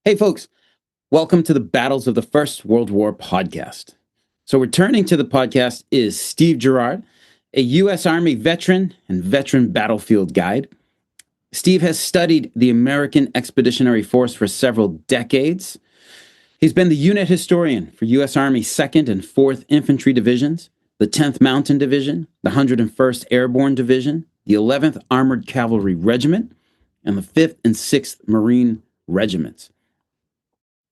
Hey, folks, welcome to the Battles of the First World War podcast. So, returning to the podcast is Steve Girard, a U.S. Army veteran and veteran battlefield guide. Steve has studied the American Expeditionary Force for several decades. He's been the unit historian for U.S. Army 2nd and 4th Infantry Divisions, the 10th Mountain Division, the 101st Airborne Division, the 11th Armored Cavalry Regiment, and the 5th and 6th Marine Regiments.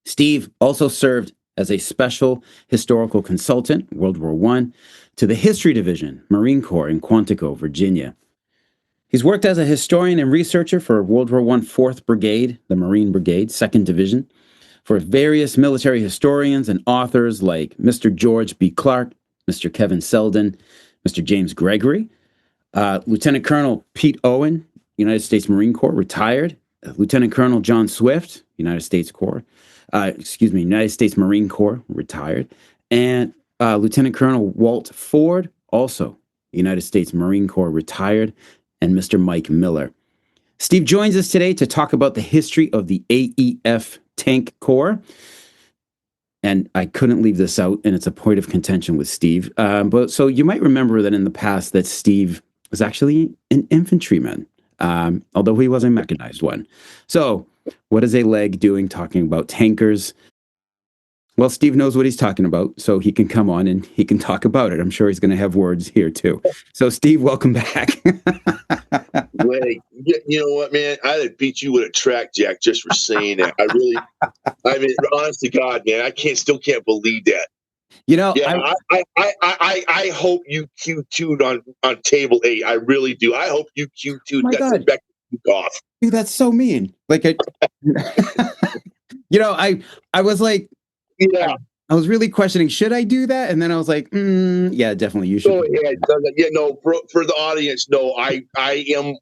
Steve also served as a special historical consultant, World War I, to the History Division, Marine Corps in Quantico, Virginia. He's worked as a historian and researcher for World War I 4th Brigade, the Marine Brigade, 2nd Division, for various military historians and authors like Mr. George B. Clark, Mr. Kevin Selden, Mr. James Gregory, Lieutenant Colonel Pete Owen, United States Marine Corps, retired, Lieutenant Colonel John Swift, United States Marine Corps, retired, and Lieutenant Colonel Walt Ford, also United States Marine Corps, retired, and Mr. Mike Miller. Steve joins us today to talk about the history of the AEF Tank Corps. And I couldn't leave this out, and it's a point of contention with Steve. But so you might remember that in the past that Steve was actually an infantryman, although he was a mechanized one. So what is a leg doing talking about tankers? Well, Steve knows what he's talking about, so he can come on and he can talk about it. I'm sure he's going to have words here too. So, Steve, welcome back. Wait, you know what, man? I'd have beat you with a track jack just for saying that. I mean, honest to God, man, still can't believe that. You know, yeah, I hope you Q2'd on table 8. I really do. I hope you Q2'd. My God. Back off. Dude, that's so mean. Like, I was like, yeah. I was really questioning, should I do that? And then I was like, yeah, definitely, you should. Oh, yeah, no, for the audience, no, I am,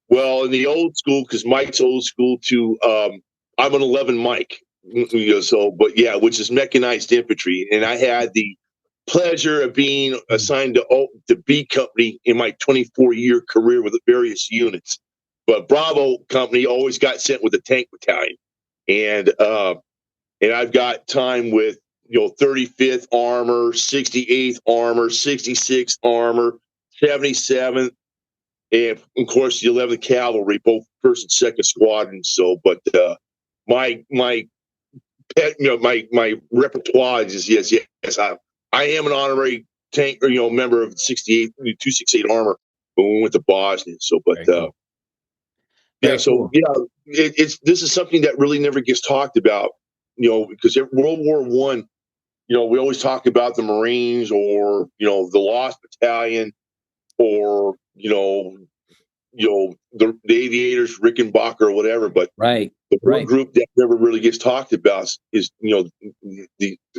well, in the old school, because Mike's old school too. I'm an 11 Mike, but yeah, which is mechanized infantry, and I had the pleasure of being assigned to B Company in my 24-year career with various units. But Bravo Company always got sent with a tank battalion, and I've got time with 35th Armor, 68th Armor, 66th Armor, 77th, and of course the 11th Cavalry, both first and second squadron. So, but my repertoire is yes. I am an honorary tank member of 268 Armor when we went to Bosnia. So, but this is something that really never gets talked about, because World War I, we always talk about the Marines or the Lost Battalion or the aviators, Rickenbacker or whatever, but the one group that never really gets talked about is the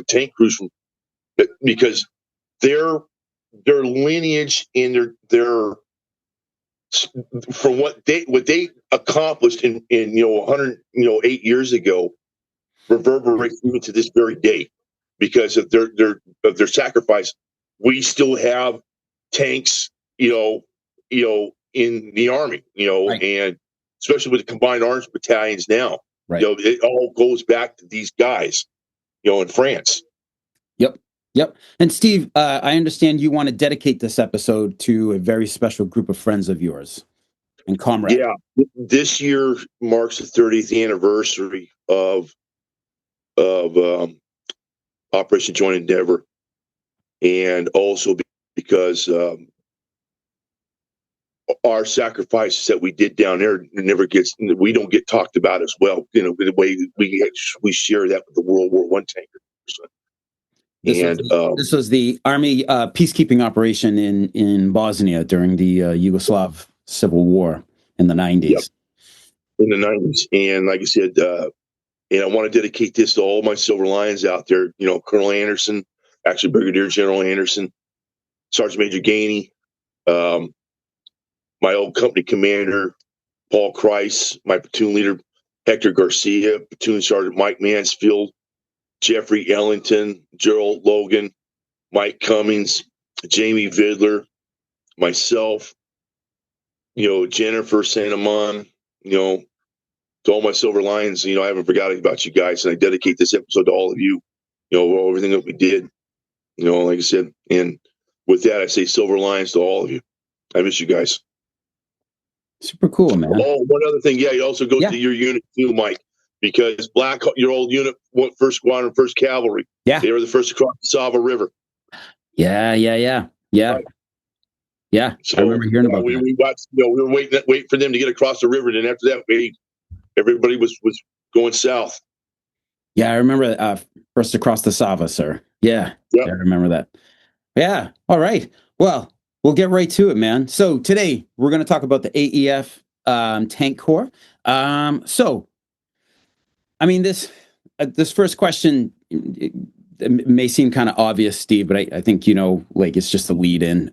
tank crews, because their lineage and their from what they accomplished in 108 years ago reverberates even to this very day because of their sacrifice. We still have tanks, in the Army, and especially with the combined arms battalions now, it all goes back to these guys, in France. Yep. And Steve, I understand you want to dedicate this episode to a very special group of friends of yours and comrades. Yeah, this year marks the 30th anniversary of Operation Joint Endeavor, and also because our sacrifices that we did down there we don't get talked about as well. The way we share that with the World War I tankers. This was the Army peacekeeping operation in Bosnia during the Yugoslav Civil War in the 90s. Yep. In the 90s. And like I said, and I want to dedicate this to all my Silver Lions out there, Colonel Anderson, actually Brigadier General Anderson, Sergeant Major Gainey, my old company commander, Paul Kreis, my platoon leader, Hector Garcia, platoon sergeant Mike Mansfield, Jeffrey Ellington, Gerald Logan, Mike Cummings, Jamie Vidler, myself, Jennifer Santamon, to all my Silver Lions, I haven't forgotten about you guys, and I dedicate this episode to all of you. Everything that we did. Like I said, and with that, I say Silver Lions to all of you. I miss you guys. Super cool, man. Oh, one other thing. Yeah, you also go to your unit too, Mike, because your old unit, 1st Squadron, 1st Cavalry. Yeah. They were the first to cross the Sava River. Yeah. Right. Yeah. So, I remember hearing about we that. watched, we were waiting for them to get across the river. And then after that, everybody was going south. Yeah, I remember first across the Sava, sir. Yeah. Yep. I remember that. Yeah. All right. Well, we'll get right to it, man. So today we're going to talk about the AEF Tank Corps. So, I mean, this first question, it may seem kind of obvious, Steve, but I think it's just a lead in.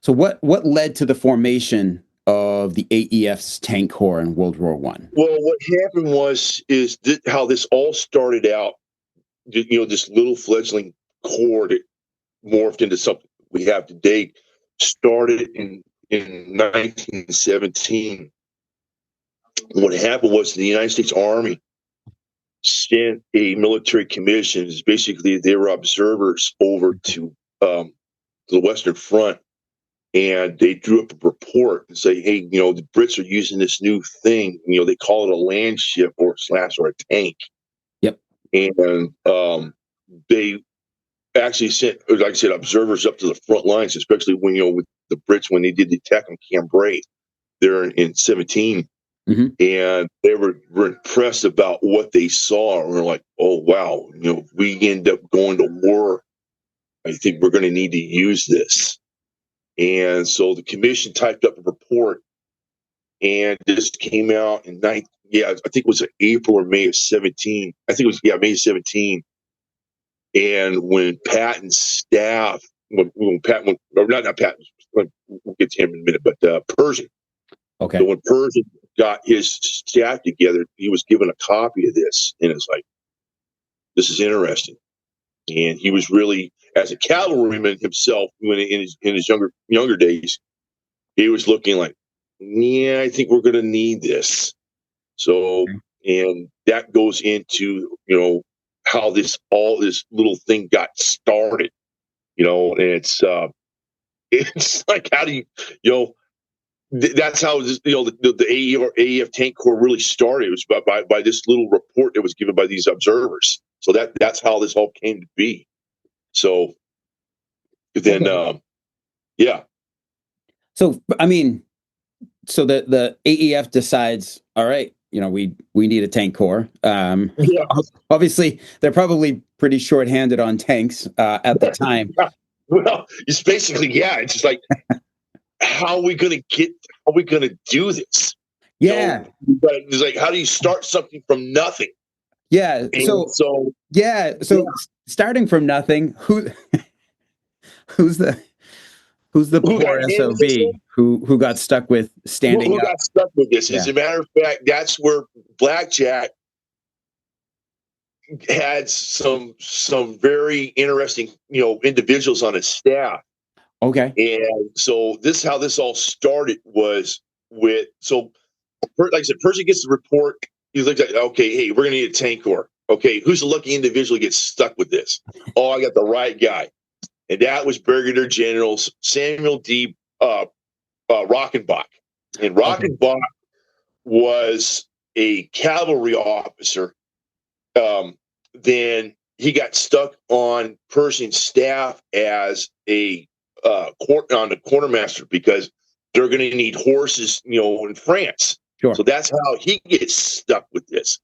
So what led to the formation of the AEF's Tank Corps in World War I? Well, what happened is how this all started out. This little fledgling corps that morphed into something we have today started in 1917. What happened was the United States Army sent a military commission. Basically, they were observers over to the Western Front, and they drew up a report and say, "Hey, the Brits are using this new thing. They call it a land ship or a tank." Yep. And they actually sent, like I said, observers up to the front lines, especially when with the Brits when they did the attack on Cambrai there in 17. Mm-hmm. And they were impressed about what they saw. And we're like, oh, wow, if we end up going to war, I think we're going to need to use this. And so the commission typed up a report, and this came out in I think it was April or May of 17. I think it was, May of 17. And when Patton's staff, not Patton, we'll get to him in a minute, but Pershing. Okay. So when Pershing got his staff together, he was given a copy of this, and it's like, this is interesting. And he was really, as a cavalryman himself, when in his younger days, he was looking like, yeah, I think we're going to need this. So, and that goes into how all this little thing got started. And it's like, how do you that's how this, the AEF Tank Corps really started. It was by this little report that was given by these observers. So that's how this all came to be. So then, yeah. So I mean, so the AEF decides, all right, we need a tank corps. Obviously, they're probably pretty short-handed on tanks at the time. Well, it's basically, it's just like, how are we going to do this? Yeah. But it's like, how do you start something from nothing? Yeah. So starting from nothing, who's the poor SOB who got stuck with standing up? Who got stuck with this? Yeah. As a matter of fact, that's where Blackjack had some very interesting, individuals on his staff. Okay. And so how this all started was like I said, Percy gets the report. He looks like, okay, hey, we're going to need a tank corps. Okay, who's the lucky individual who gets stuck with this? Oh, I got the right guy. And that was Brigadier General Samuel D. Rockenbach. And Rockenbach was a cavalry officer. Then he got stuck on Pershing's staff as on the quartermaster because they're going to need horses, in France. Sure. So that's how he gets stuck with this.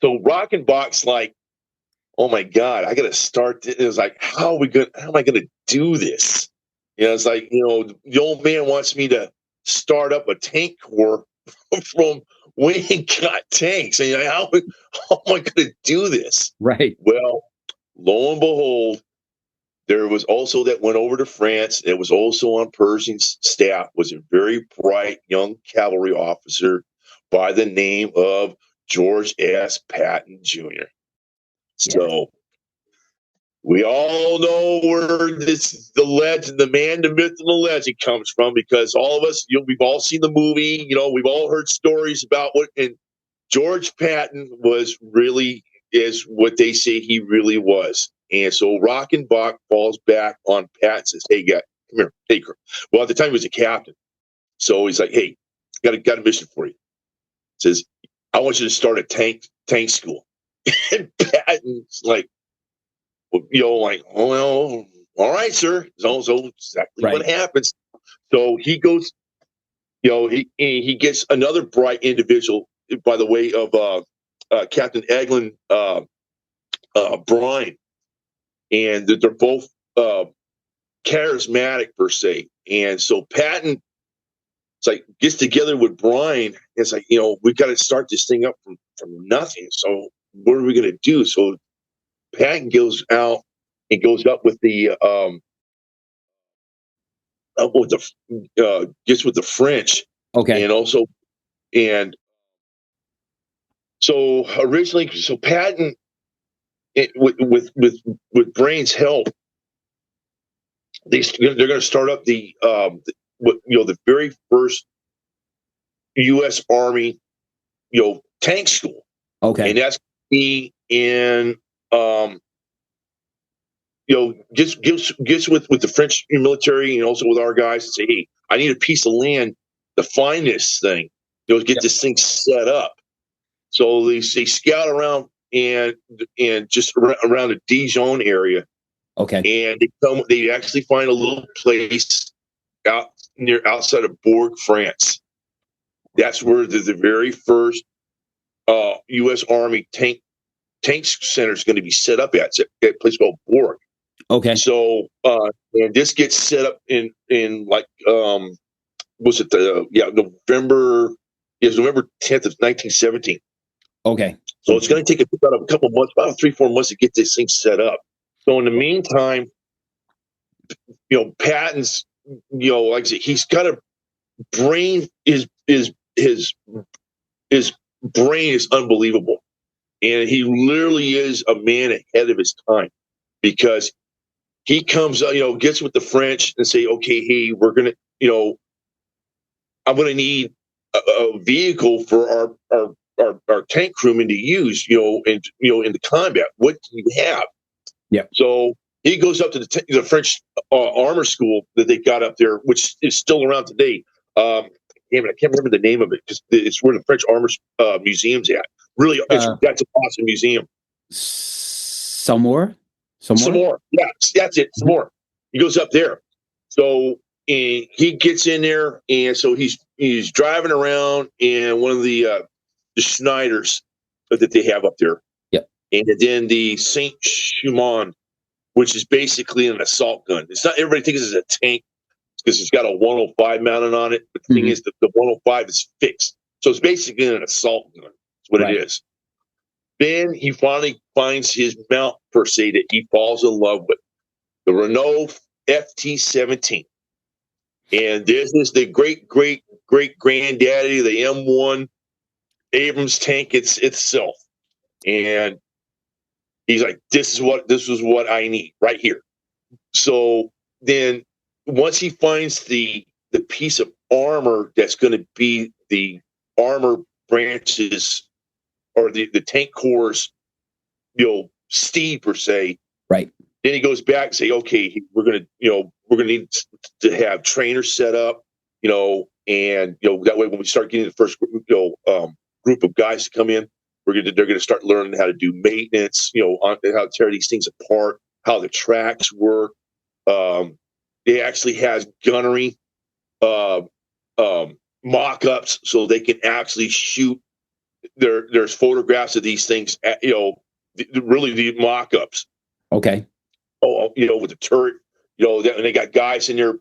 So Rockenbach's like, oh my God, I got to start. It was like, how am I going to do this? It's like, the old man wants me to start up a tank corps from we ain't got tanks. And how am I going to do this? Right. Well, lo and behold, there was also that went over to France. It was also on Pershing's staff was a very bright young cavalry officer by the name of George S. Patton Jr. So we all know where the legend, the man, the myth, and the legend comes from, because all of us, we've all seen the movie. We've all heard stories about what, and George Patton was really is what they say he really was. And so Rockenbach falls back on Patton, says, "Hey, guy, come here, take her." Well, at the time he was a captain. So he's like, "Hey, got a mission for you." Says, "I want you to start a tank school." And Patton's like, like, "Oh, well, all right, sir." So exactly Right. what happens. So he goes, he gets another bright individual by the way of Captain Eglin Brine, and they're both charismatic per se. And so Patton, it's like gets together with Brine. It's like we got to start this thing up from nothing. So what are we going to do? So Patton goes out and goes up with the gets with the French, Okay. and also and so originally, so Patton with Brain's help, they're going to start up the very first U.S. Army tank school, Okay. and that's be in gets with the French military and also with our guys and say, "Hey, I need a piece of land to find this thing, get Yep. this thing set up." So they scout around and just around the Dijon area, Okay. and they actually find a little place outside of Bourg, France. That's where the very first U.S. Army tank center is going to be set up at. It's a place called Bourg. Okay. So and this gets set up in like was it November? Yes, November 10th of 1917. Okay. So it's going to take about a couple months, about 3-4 months to get this thing set up. So in the meantime, Patton's, like I said, he's got a brain. His brain is unbelievable, and he literally is a man ahead of his time because he comes, gets with the French and say, "Okay, hey, we're gonna, I'm gonna need a vehicle for our tank crewmen to use, in the combat. What do you have?" Yeah. So he goes up to the French armor school that they got up there, which is still around today. Damn it, I can't remember the name of it because it's where the French armor museum's at. Really, that's an awesome museum. Some more. Some more, yeah, that's it. Some more. He goes up there. So and he gets in there, and so he's driving around in one of the Schneiders that they have up there. Yep. And then the Saint Chamond, which is basically an assault gun. It's not everybody thinks it's a tank because it's got a 105 mounted on it. But the thing is that the 105 is fixed, so it's basically an assault gun. That's what it is. Then he finally finds his mount per se that he falls in love with, the Renault FT-17. And this is the great granddaddy of the M1 Abrams tank itself. And he's like, this is what I need right here. So then once he finds the piece of armor that's going to be the armor branches or the tank corps, steed per se, right? Then he goes back and say, "Okay, we're gonna need to have trainers set up, and that way when we start getting the first group of guys to come in, they're gonna start learning how to do maintenance, on how to tear these things apart, how the tracks work. They actually has gunnery mock-ups so they can actually shoot. There's photographs of these things, really the mock-ups. Okay. With the turret, and they got guys in there,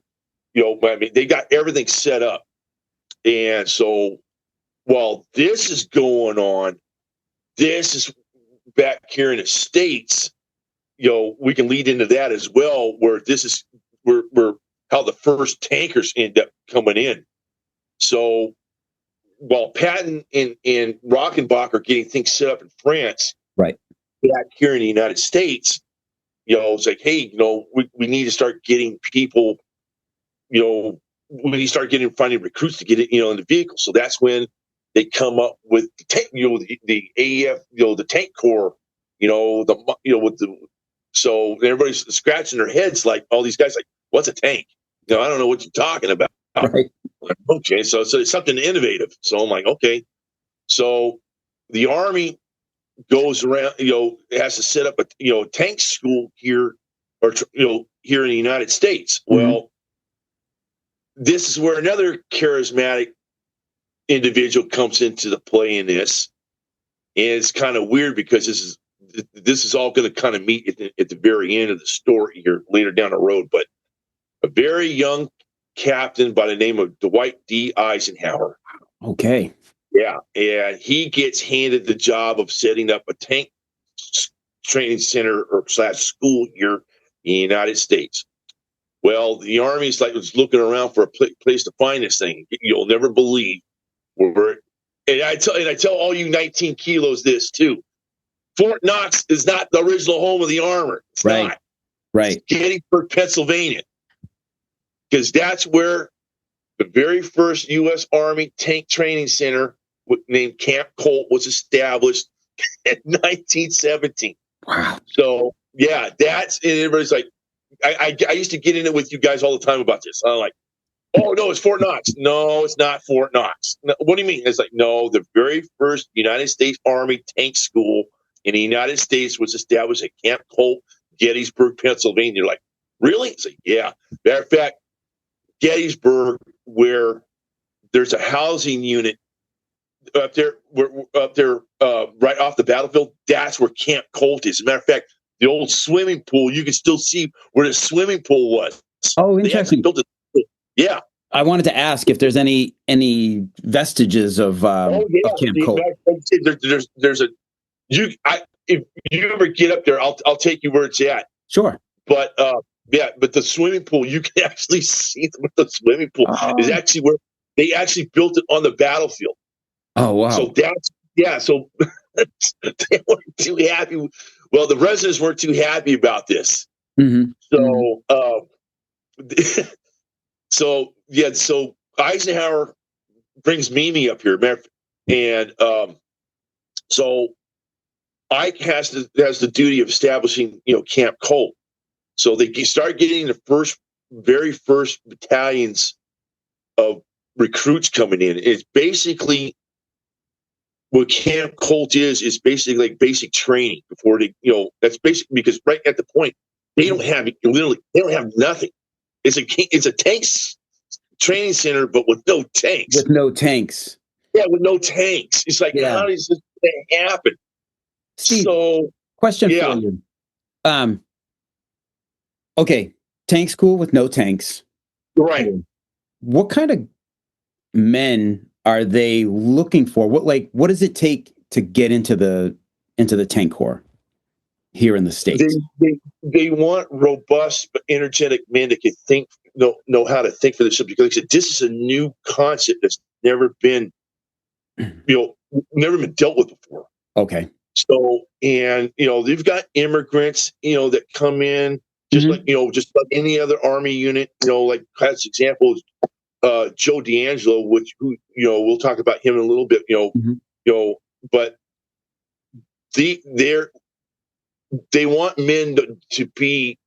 I mean, they got everything set up. And so while this is going on, this is back here in the States, we can lead into that as well, where this is where how the first tankers end up coming in. So while Patton and Rockenbach are getting things set up in France, right back here in the United States, it's like, hey, we need to start getting people, we need to start finding recruits to get it, in the vehicle. So that's when they come up with the tank, the AEF, the tank corps, with the, so everybody's scratching their heads like all these guys like, what's a tank? I don't know what you're talking about. Right. Like, okay, so it's something innovative. So I'm like, okay. So the Army goes around, has to set up a tank school here, or here in the United States. Mm-hmm. Well, this is where another charismatic individual comes into the play in this, and it's kind of weird because this is all going to kind of meet at the very end of the story here later down the road. But a very young captain by the name of Dwight D. Eisenhower. Okay. Yeah, and he gets handed the job of setting up a tank training center or / school here in the United States. Well, the Army's was looking around for a place to find this thing. You'll never believe where. And I tell all you 19 kilos this too. Fort Knox is not the original home of the Armor. It's right. not. Right. It's Gettysburg, Pennsylvania, because that's where the very first U.S. Army tank training center named Camp Colt was established in 1917. Wow. So yeah, and everybody's like, I used to get in it with you guys all the time about this. I'm like, oh no, it's Fort Knox. No, it's not Fort Knox. No, what do you mean? It's like, no, the very first United States Army tank school in the United States was established at Camp Colt, Gettysburg, Pennsylvania. You're like, really? It's like, yeah. Matter of fact, Gettysburg, where there's a housing unit up there, right off the battlefield. That's where Camp Colt is. As a matter of fact, the old swimming pool, you can still see where the swimming pool was. Oh, They actually interesting. built it. Yeah. I wanted to ask if there's any vestiges of Camp Colt. There's a if you ever get up there, I'll take you where it's at. Sure. But but the swimming pool, you can actually see the swimming pool is actually where they actually built it on the battlefield. Oh wow! So So they weren't too happy. Well, the residents weren't too happy about this. Mm-hmm. So so Eisenhower brings Mimi up here, and so Ike has the duty of establishing Camp Colt. So they start getting the very first battalions of recruits coming in. It's basically what Camp Colt is basically like basic training before they, that's basic, because right at the point they don't have nothing. It's a tanks training center, but with no tanks. With no tanks. Yeah, with no tanks. It's like, how does this thing happen? Steve, so, question for you. Okay, tank school with no tanks. Right. What kind of men are they looking for? What does it take to get into the tank corps here in the States? They want robust but energetic men that can think, know how to think for themselves. Because like I said, this is a new concept that's never been dealt with before. Okay. So, and they've got immigrants, that come in just just like any other Army unit. Like as examples, Joe D'Angelo, who we'll talk about him in a little bit. But they want men to be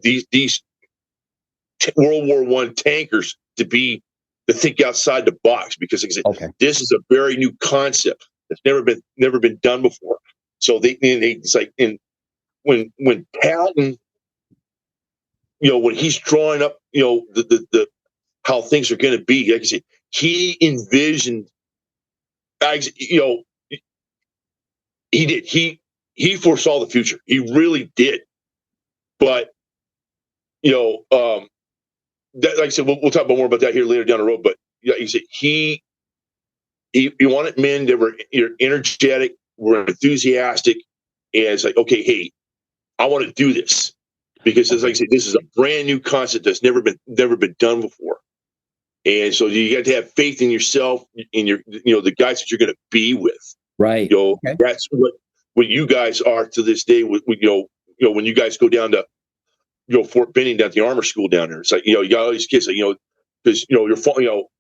these World War I tankers, to think outside the box, because like I said, this is a very new concept that's never been done before. So it's like when Patton, when he's drawing up, the how things are going to be, like I said, he envisioned, he did. He foresaw the future. He really did. But like I said, we'll talk more about that here later down the road. But like you said, he wanted men that were energetic, were enthusiastic, and it's like, okay, hey, I want to do this, because as like I said, this is a brand new concept that's never been done before. And so you got to have faith in yourself, in your the guys that you're going to be with. Right. That's what you guys are to this day. When you guys go down to Fort Benning, down at the armor school down there, it's like you got all these kids, because you're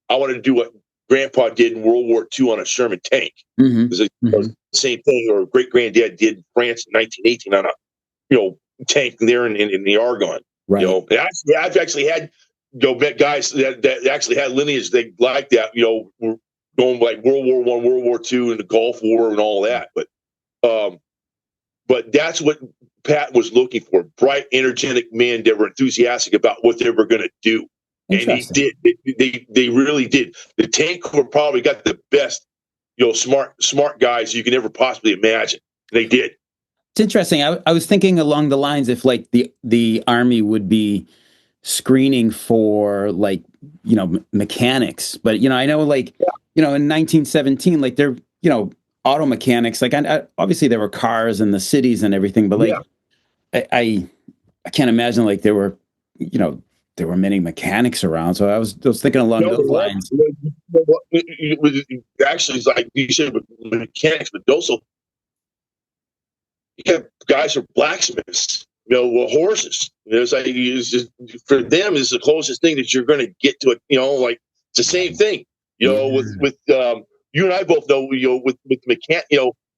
I wanted to do what grandpa did in World War II on a Sherman tank. Mm-hmm. It was the same thing, or great granddad did in France in 1918 on a tank there in the Argonne. Right. I've actually had met guys that actually had lineage they like that. Were going like World War I, World War II, and the Gulf War and all that. But that's what Pat was looking for: bright, energetic men that were enthusiastic about what they were going to do. And he did. They really did. The tank Corps probably got the best, smart guys you can ever possibly imagine. They did. It's interesting. I was thinking along the lines if like the Army would be screening for like mechanics, but I know like in 1917 like they're auto mechanics, like obviously there were cars in the cities and everything, but like I can't imagine like there were many mechanics around. So I was thinking along those lines. Actually, it's like you said with mechanics, but also you have guys who are blacksmiths, with horses. It's like for them is the closest thing that you're going to get to it. Like it's the same thing. With you and I both know. With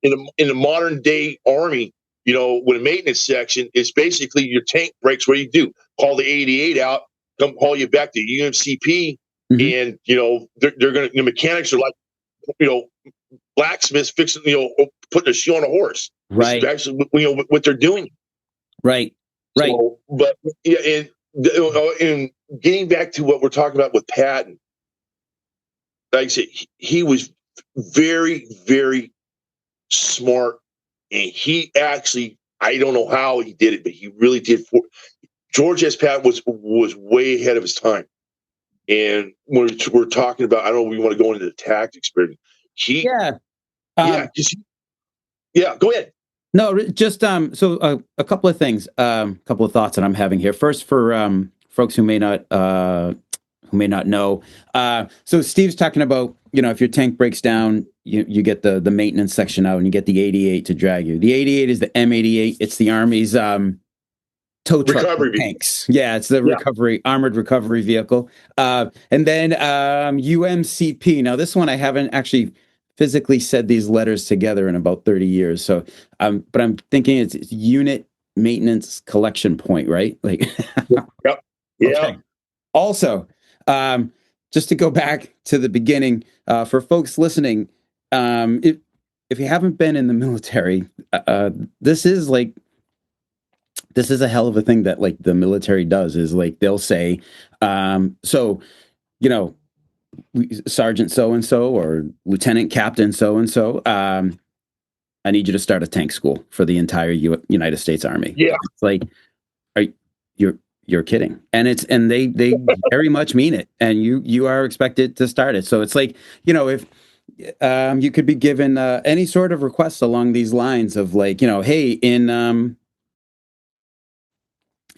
in the modern day Army, with a maintenance section, it's basically your tank breaks. What do you do? Call the 88 out, come haul you back to UMCP, and they're going to. The mechanics are like blacksmiths fixing putting a shoe on a horse. Right. It's actually what they're doing. Right. So, but yeah, and getting back to what we're talking about with Patton, like I said, he was very, very smart, and he actually, I don't know how he did it, but he really did. George S. Patton was way ahead of his time. And when we're talking about, I don't know if we want to go into the tactics, but go ahead. No, just so a couple of things, a couple of thoughts that I'm having here. First, for folks who may not know, so Steve's talking about if your tank breaks down, you get the maintenance section out, and you get the 88 to drag you. The 88 is the M88. It's the Army's tow truck for tanks. Yeah, it's the armored recovery vehicle. And then UMCP. Now this one I haven't actually physically said these letters together in about 30 years. So, but I'm thinking it's unit maintenance collection point, right? Like, Yep. Yeah. Okay. Also, just to go back to the beginning, for folks listening, if you haven't been in the military, this is a hell of a thing that like the military does is like they'll say, so Sergeant so and so or Lieutenant Captain so and so, I need you to start a tank school for the entire United States Army. Yeah, it's like, you're kidding, and they very much mean it, and you are expected to start it. So it's like if you could be given any sort of requests along these lines of like hey, in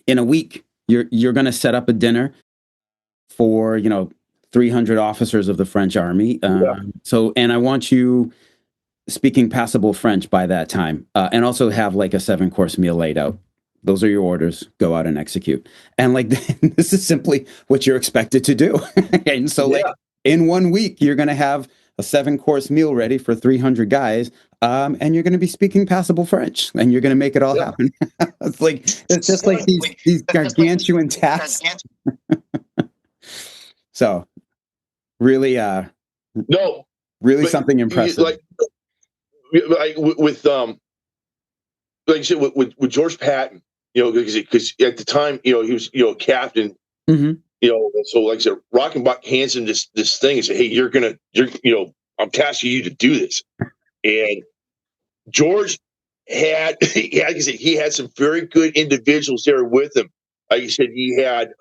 a week you're going to set up a dinner for 300 officers of the French Army. So, and I want you speaking passable French by that time, and also have like a 7-course meal laid out. Those are your orders. Go out and execute. And like this is simply what you're expected to do. And so, like in 1 week, you're going to have a 7-course meal ready for 300 guys, and you're going to be speaking passable French, and you're going to make it all happen. it's just like these gargantuan tasks. So, really, really something impressive. Like with like you said with George Patton, because at the time, he was captain. Mm-hmm. So like I said, Rockenbach hands him this thing and say, "Hey, I'm tasking you to do this." And George he had some very good individuals there with him. Like you said, he had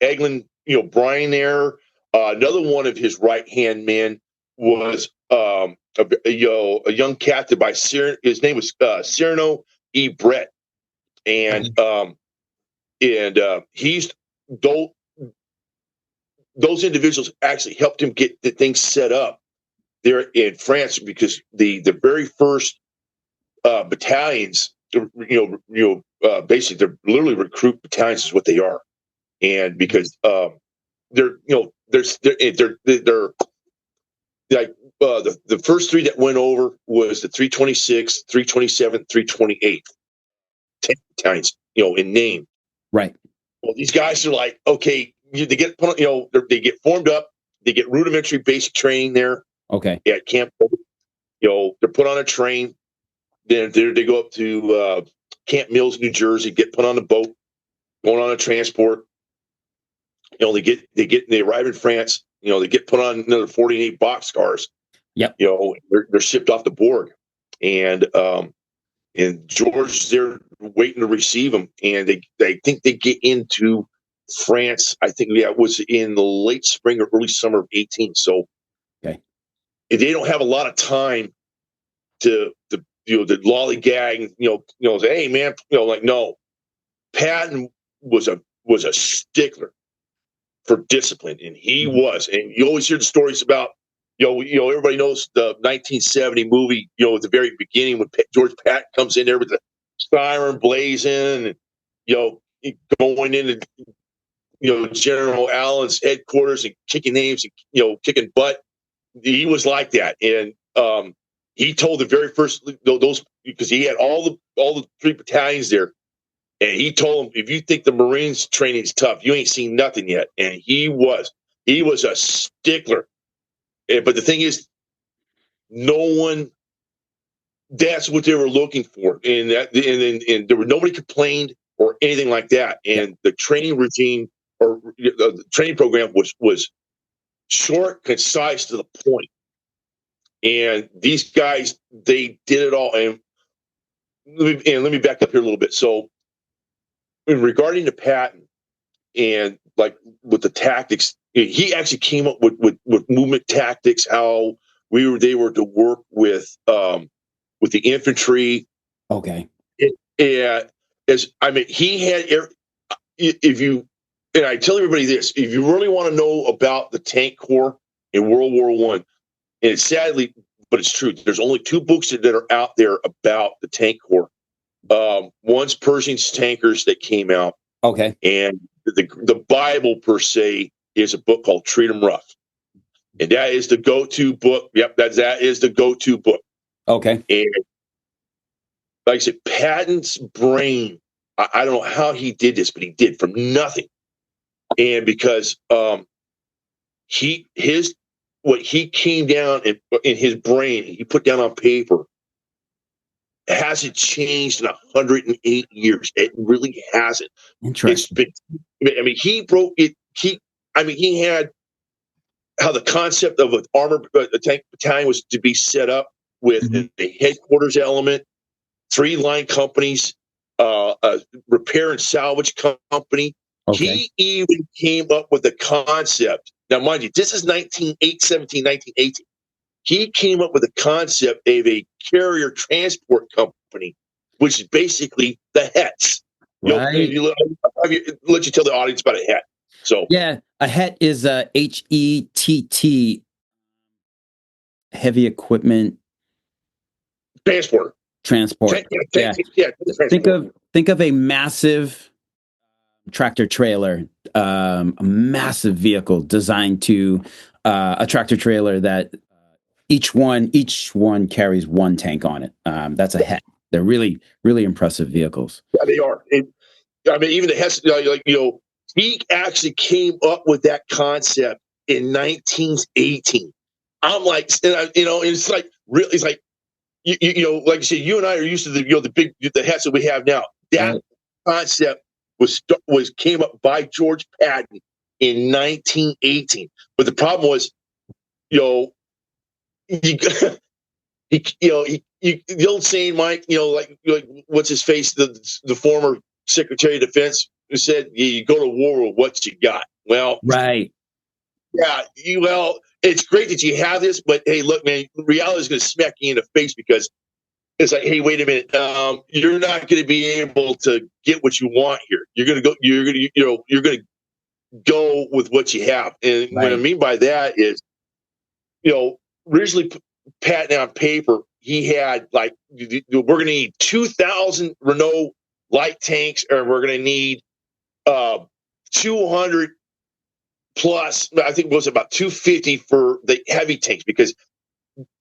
Eglin, Brian there. Another one of his right hand men was a young captain by his name was Cyrano E. Brett, and he's those individuals actually helped him get the thing set up there in France, because the very first battalions, basically they're literally recruit battalions is what they are, and because they're like the first three that went over was the 326, 327, 328 tank battalions, in name. Right. Well, these guys are like, okay, they get put on, they get formed up, they get rudimentary basic training there Okay. at camp. They're put on a train, then they go up to Camp Mills, New Jersey, get put on a boat, going on a transport. They arrive in France. They get put on another 48 boxcars. Yep. They're shipped off the board, and George is there waiting to receive them, and they think they get into France. I think it was in the late spring or early summer of 18. So Okay. they don't have a lot of time to the lollygag. Say, hey man, like no. Patton was a stickler for discipline, and he was. And you always hear the stories about, everybody knows the 1970 movie, at the very beginning when George Patton comes in there with the siren blazing, and going into General Allen's headquarters and kicking names and kicking butt. He was like that, and he told the very first those because he had all the three battalions there. And he told him, if you think the Marines training is tough, you ain't seen nothing yet. And he was a stickler. But the thing is, that's what they were looking for. And there was nobody complained or anything like that. And the training regime or the training program was short, concise, to the point. And these guys, they did it all. And let me back up here a little bit. So, regarding the Patton and like with the tactics, he actually came up with movement tactics, how they were to work with the infantry. Okay. And he had, if you, and I tell everybody this, if you really want to know about the tank corps in World War I, and it's sadly, but it's true, there's only two books that are out there about the tank corps. One's Pershing's Tankers that came out. Okay. And the Bible per se is a book called Treat 'em Rough, and that is the go-to book. Yep, that is the go-to book. Okay. And like I said, Patton's brain, I don't know how he did this, but he did from nothing. And because what he came down in his brain, he put down on paper, hasn't changed in 108 years. It really hasn't. Interesting. He broke it. He had how the concept of a tank battalion was to be set up with the headquarters element, 3 line companies, a repair and salvage company. Okay. He even came up with the concept. Now, mind you, this is 1918. He came up with the concept of a carrier transport company, which is basically the HETs. Right. Let you tell the audience about a HET. So yeah, a HET is a HETT, heavy equipment transport. transport. Yeah. Think of a massive tractor trailer, a massive vehicle designed to a tractor trailer that each one carries one tank on it. That's a HET. They're really, really impressive vehicles. Yeah, they are. Even the HETs, he actually came up with that concept in 1918. I'm like, it's like really, it's like, like you said, you and I are used to the HETs that we have now. That concept came up by George Patton in 1918. But the problem was, the old saying, Mike, like what's his face, the former Secretary of Defense, who said, you go to war with what you got. Well, right. Yeah, it's great that you have this, but hey, look, man, reality is going to smack you in the face because it's like, hey, wait a minute, you're not going to be able to get what you want here. You're going to go. You're going to go with what you have. And what I mean by that is, originally Patton on paper, he had like, we're going to need 2,000 Renault light tanks, or we're going to need 200 plus I think it was about 250 for the heavy tanks because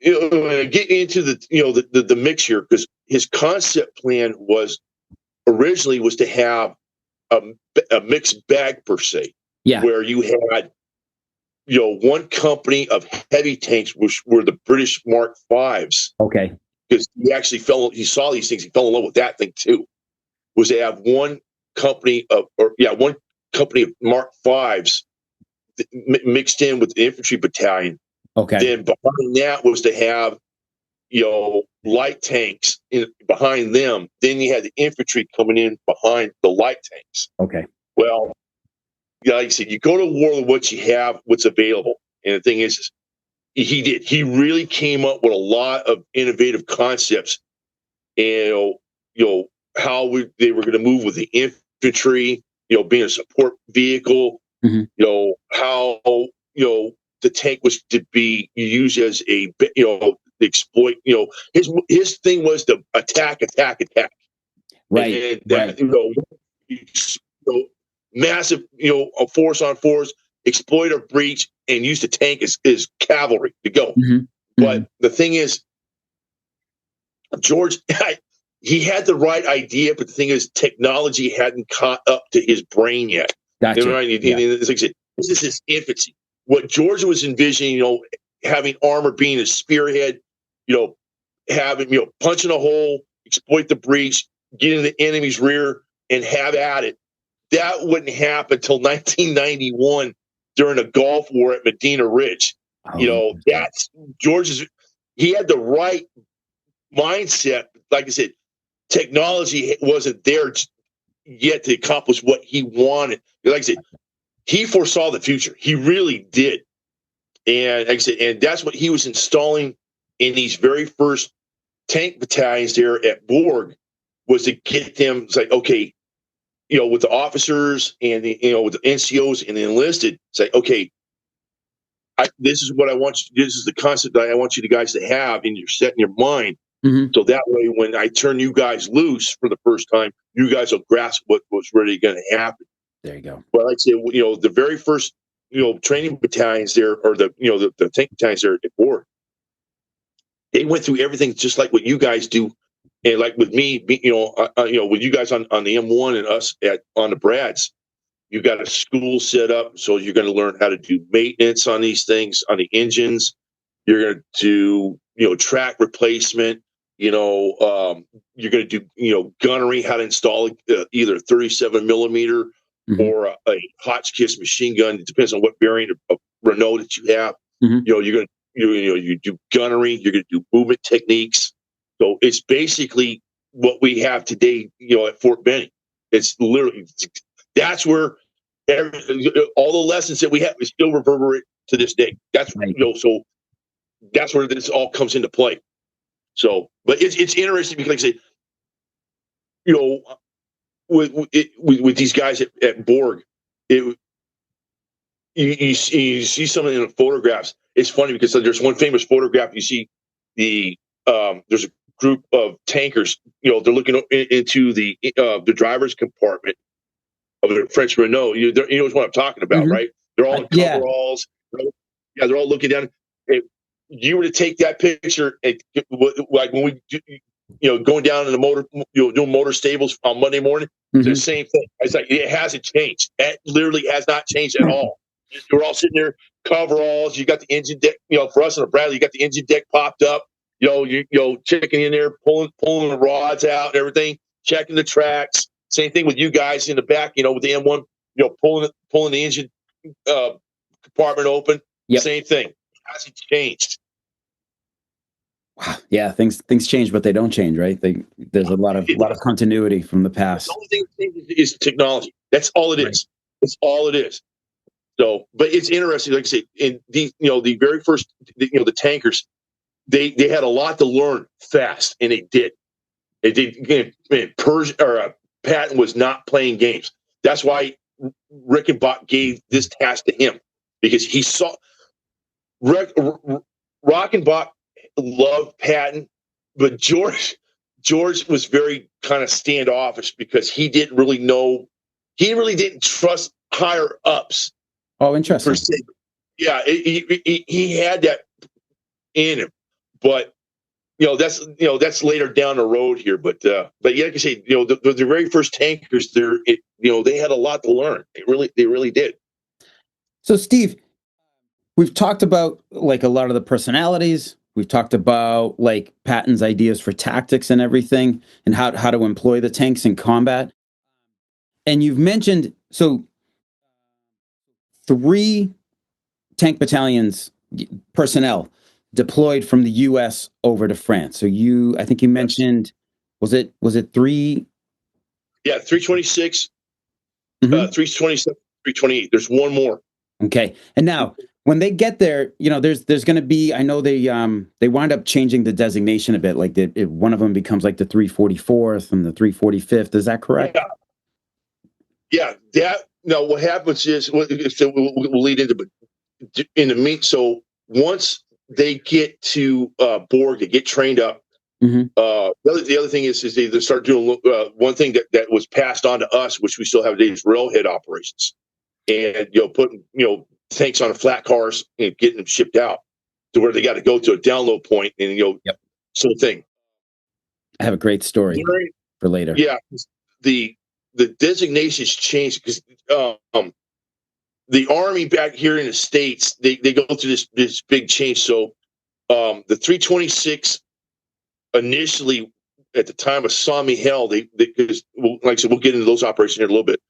get into the mix here because his concept plan was originally was to have a, a mixed bag per se, Yeah. where you had one company of heavy tanks, which were the British Mark Fives. Okay. Because he saw these things, he fell in love with that thing too. Was to have one company of Mark Fives mixed in with the infantry battalion. Okay. Then behind that was to have light tanks behind them. Then you had the infantry coming in behind the light tanks. Okay. Well, like I said, you go to war with what you have, what's available. And the thing is he did. He really came up with a lot of innovative concepts. And how they were going to move with the infantry. Being a support vehicle. Mm-hmm. How the tank was to be used as a exploit. His thing was to attack. Right. And Right. massive a force on force, exploit a breach, and use the tank as cavalry to go. Mm-hmm. But the thing is, George, he had the right idea, but the thing is, technology hadn't caught up to his brain yet. Gotcha. It's like I said, this is his infancy. What George was envisioning, having armor being a spearhead, having punch in a hole, exploit the breach, get in the enemy's rear, and have at it. That wouldn't happen until 1991 during a Gulf War at Medina Ridge. That's George's. He had the right mindset. Like I said, technology wasn't there yet to accomplish what he wanted. Like I said, he foresaw the future. He really did. And like I said, and that's what he was installing in these very first tank battalions there at Borg, was to get them. It's like, okay, with the officers and with the NCOs and the enlisted, say, okay, this is what I want you. This is the concept that I want you guys to have in your set in your mind. Mm-hmm. So that way, when I turn you guys loose for the first time, you guys will grasp what was really going to happen. There you go. But like I said, the very first, training battalions there, or the tank battalions there at Borg, they went through everything just like what you guys do, and like with me, with you guys on the M1 and us on the Brads, you got a school set up, so you're going to learn how to do maintenance on these things, on the engines. You're going to do track replacement. You're going to do gunnery, how to install either 37 millimeter or a Hotchkiss machine gun. It depends on what variant of Renault that you have. Mm-hmm. You're going to you do gunnery. You're going to do movement techniques. So it's basically what we have today. At Fort Benning, it's literally that's where all the lessons that we have is still reverberate to this day. That's right. So that's where this all comes into play. So, but it's interesting because, like I say, with these guys at Borg, you see some of the photographs. It's funny because there's one famous photograph. You see there's a group of tankers. They're looking into the driver's compartment of a French Renault. You know what I'm talking about, right? They're all in coveralls. Right? Yeah, they're all looking down. If you were to take that picture, like when we going down in the motor, doing motor stables on Monday morning, it's the same thing. It's like it hasn't changed. It literally has not changed at all. You're all sitting there, coveralls. You got the engine deck. For us in the Bradley, you got the engine deck popped up. Checking in there, pulling the rods out and everything, checking the tracks. Same thing with you guys in the back. With the M1, pulling the engine compartment open. Yep. Same thing. It hasn't changed. Wow. Yeah, things change, but they don't change, right? There's a lot of continuity from the past. The only thing that changes is technology. That's all it is. That's all it is. So, but it's interesting. Like I say, in the very first, the tankers, they had a lot to learn fast, and they did. Patton was not playing games. That's why Rickenbach gave this task to him, because he saw Rockenbach loved Patton, but George was very kind of standoffish because he didn't really know. He really didn't trust higher ups Oh, per interesting. se. Yeah, he had that in him, but that's later down the road here. But yeah, like I say, the very first tankers, they had a lot to learn. They really did. So, Steve, we've talked about like a lot of the personalities. We've talked about like Patton's ideas for tactics and everything, and how to employ the tanks in combat. And you've mentioned so three tank battalions personnel deployed from the U.S. over to France. So I think you Yes. mentioned, was it three? Yeah, 326, Mhm. 327, 328. There's one more. Okay, and now when they get there, there's going to be. I know they wind up changing the designation a bit. Like one of them becomes like the 344th and the 345th. Is that correct? Yeah, yeah. What happens is so we'll lead into, but in the meet. So once they get to Borg, they get trained up. Hmm. The other thing is they start doing one thing that was passed on to us, which we still have today, is railhead operations, and putting tanks on flat cars and getting them shipped out to where they got to go to a download point, and Yep. sort of thing. I have a great story for later. Yeah, the the designations changed because the Army back here in the States, they go through this big change. So the 326 initially, at the time of San Miguel, because like I said, we'll get into those operations here in a little bit.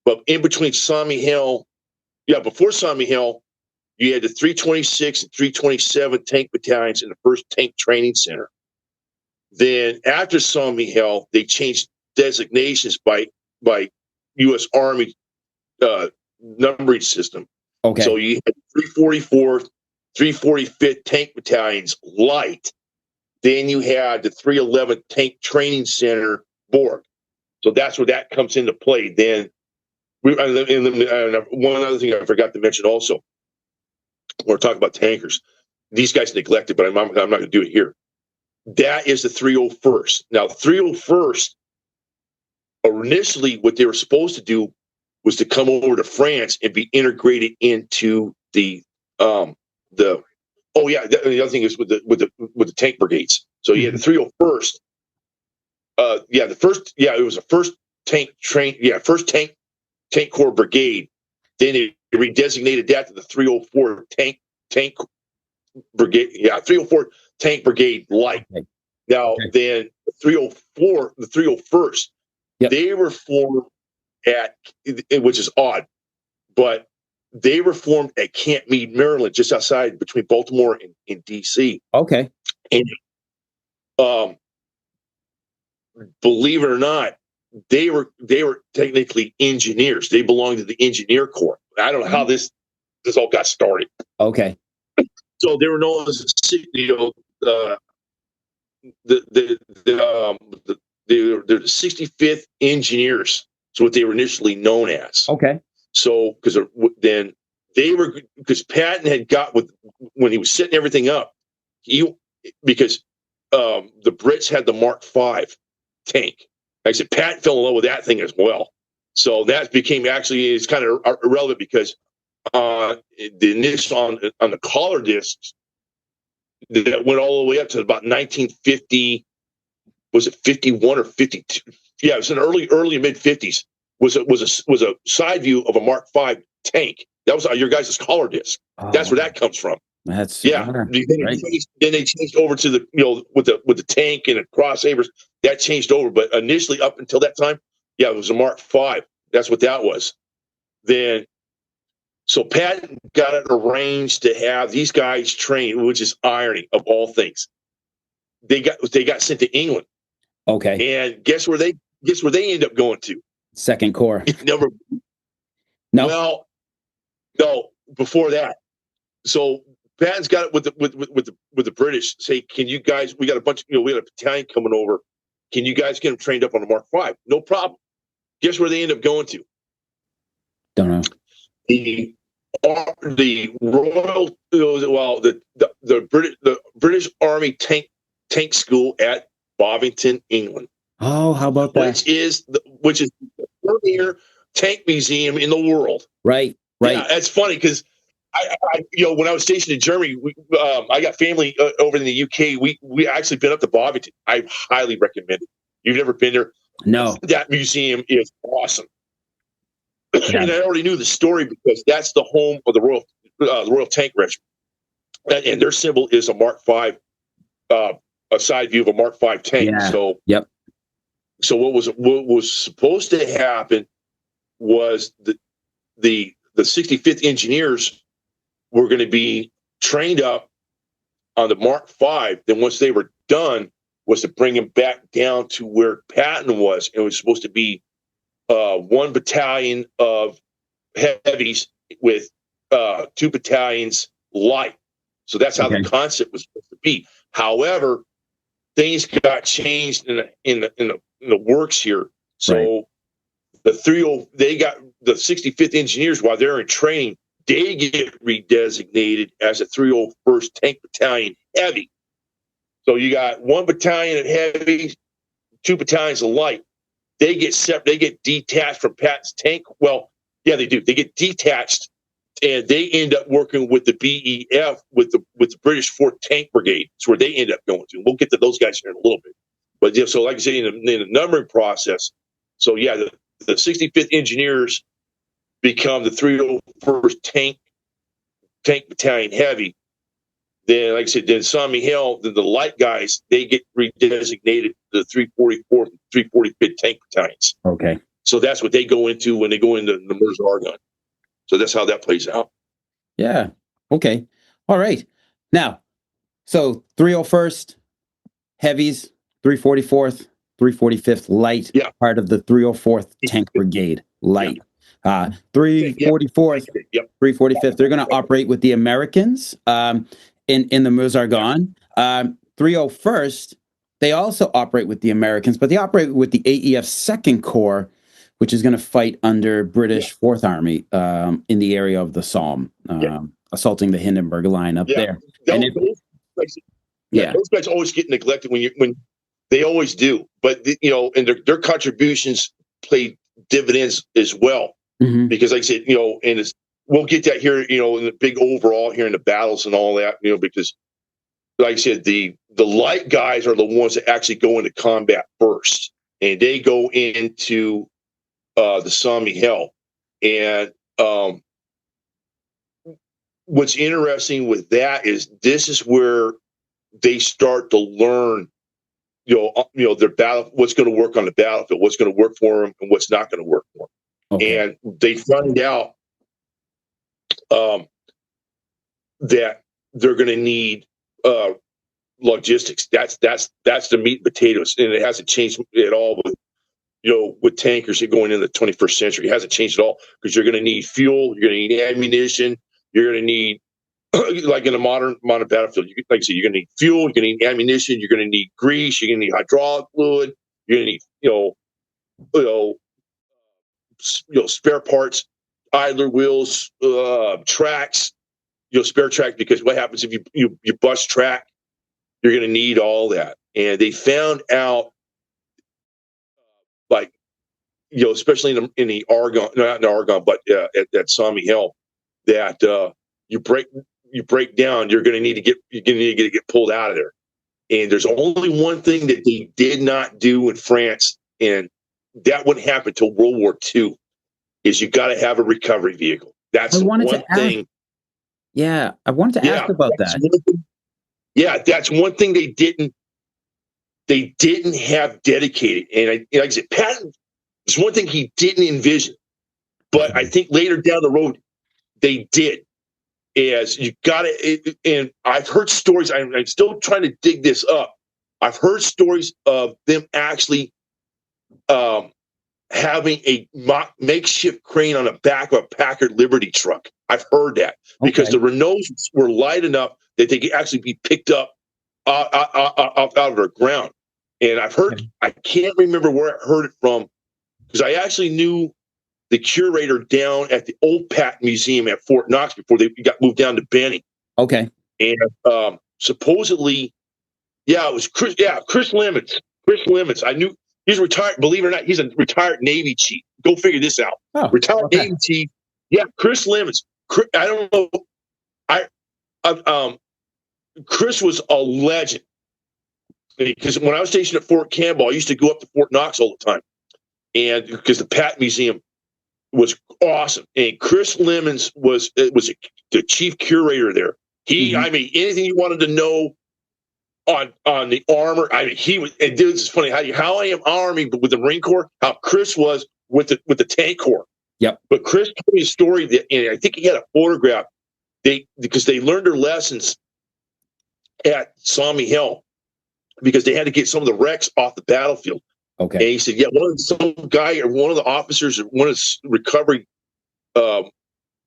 But in between San Miguel, before San Miguel, you had the 326 and 327 tank battalions in the first tank training center. Then after San Miguel, they changed designations by U.S. Army numbering system. So Okay. you had 344th, 345th Tank Battalions Light. Then you had the 311th Tank Training Center Borg. So that's where that comes into play. Then one other thing I forgot to mention also, we're talking about tankers. These guys neglected, but I'm not going to do it here. That is the 301st. Now, 301st, initially, what they were supposed to do was to come over to France and be integrated into the the other thing is with the tank brigades. So you had the 301st. It was the first tank corps brigade. Then they redesignated that to the 304 tank brigade. Yeah, 304 tank brigade light. Okay. Now Okay. then the 301st, Yep. they were formed at, which is odd, but they were formed at Camp Meade, Maryland, just outside between Baltimore and DC. Okay. And um, believe it or not, they were technically engineers. They belonged to the engineer corps. I don't know how this all got started. Okay. So they were known as uh, they're the 65th engineers. That's what they were initially known as. Okay. So then because Patton had got when he was setting everything up, because the Brits had the Mark V tank. Like I said, Patton fell in love with that thing as well. So that became it's kind of irrelevant because the initial on the collar discs that went all the way up to about 1950. Was it 51 or 52? Yeah, it was in early mid 50s. Was a side view of a Mark V tank. That was your guys' collar disc. That's Oh, where that comes from. that's Yeah. right. Then they changed over to the with the tank and the cross sabers. That changed over, but initially up until that time, it was a Mark V. That's what that was. Then so Patton got it arranged to have these guys trained, which is irony of all things. They got sent to England. Okay. And guess where they end up going to? Second core. Number No. well, no, before that. So Patton's got it with the British. Say, can you guys? We got a bunch. We got a battalion coming over. Can you guys get them trained up on the Mark V? No problem. Guess where they end up going to? Don't know. The Royal, the British Army tank school at Bovington, England. Oh, how about that? Which is the premier tank museum in the world. Right. Right. Yeah, it's funny because when I was stationed in Germany, I got family over in the UK. We actually been up to Bovington. I highly recommend it. You've never been there? No. That museum is awesome. Yeah. And I already knew the story because that's the home of the Royal Tank Regiment, and their symbol is a Mark V, a side view of a Mark V tank. Yeah. So, Yep. so what was supposed to happen was the 65th Engineers were going to be trained up on the Mark V. Then once they were done, was to bring them back down to where Patton was. It was supposed to be one battalion of heavies with 2 battalions light. So that's how the concept was supposed to be. However, things got changed in the works here. So they got the 65th Engineers while they're in training. They get redesignated as a 301st Tank Battalion Heavy. So you got 1 battalion of heavy, 2 battalions of light. They get detached from Patton's tank. Well, yeah, they do. They get detached, and they end up working with the BEF with the British 4th Tank Brigade. That's where they end up going to. We'll get to those guys here in a little bit. But yeah, so like I said, in the numbering process, so yeah, the 65th Engineers become the 301st Tank Battalion Heavy. Then, like I said, then San Miguel, the light guys, they get redesignated the 344th and 345th Tank Battalions. Okay. So that's what they go into when they go into the Meuse-Argonne. So that's how that plays out. Yeah. Okay. All right. Now, so 301st Heavies, 344th, 345th Light, part of the 304th Tank Brigade Light. 344th, 345th, they're going to operate with the Americans in the Meuse-Argonne. 301st, they also operate with the Americans, but they operate with the AEF 2nd Corps, which is going to fight under British 4th Army in the area of the Somme, assaulting the Hindenburg Line up there. Those guys always get neglected when they always do, but and their contributions play dividends as well. Mm-hmm. Because, like I said, and we'll get that here, in the big overall here in the battles and all that, because, like I said, the light guys are the ones that actually go into combat first, and they go into the San Miguel. And what's interesting with that is this is where they start to learn, their battle, what's going to work on the battlefield, what's going to work for them, and what's not going to work for them. Okay. And they find out that they're going to need logistics. That's the meat and potatoes, and it hasn't changed at all with tankers going into the 21st century. It hasn't changed at all because you're going to need fuel, you're going to need ammunition, you're going to need like in a modern battlefield. Like I said, you're going to need fuel, you're going to need ammunition, you're going to need grease, you're going to need hydraulic fluid, you're going to need spare parts, idler wheels, tracks, spare track, because what happens if you bust track? You're going to need all that. And they found out, especially in the Argonne, not in the Argonne, but at San Miguel, that you break down, you're going to need to get pulled out of there. And there's only one thing that they did not do in France, and that wouldn't happen until World War II, is you got to have a recovery vehicle. That's one thing. Yeah, I wanted to ask about that. That's one thing they didn't have dedicated. And like I said, Patton is one thing he didn't envision. But I think later down the road, they did. As you got it, and I've heard stories. I'm still trying to dig this up. I've heard stories of them actually having a makeshift crane on the back of a Packard Liberty truck. I've heard that because the Renaults were light enough that they could actually be picked up out of the ground. And I've heard, I can't remember where I heard it from, because I actually knew the curator down at the Old Pat Museum at Fort Knox before they got moved down to Benning. Okay. And supposedly, it was Chris. Yeah, Chris Lemons. Chris Lemons. I knew he's retired. Believe it or not, he's a retired Navy chief. Go figure this out. Retired Navy chief. Yeah, Chris Lemons. I don't know. I Chris was a legend because when I was stationed at Fort Campbell, I used to go up to Fort Knox all the time, and because the Pat Museum was awesome, and Chris Lemons was the chief curator there. Mm-hmm. I mean, anything you wanted to know on the armor. I mean, he was. And dude, it's funny how I am Army, but with the Marine Corps, how Chris was with the Tank Corps. Yep. But Chris told me a story that, and I think he had a photograph. Because they learned their lessons at Sami Hill because they had to get some of the wrecks off the battlefield. Okay. And he said, yeah, some guy or one of the officers or one of the recovery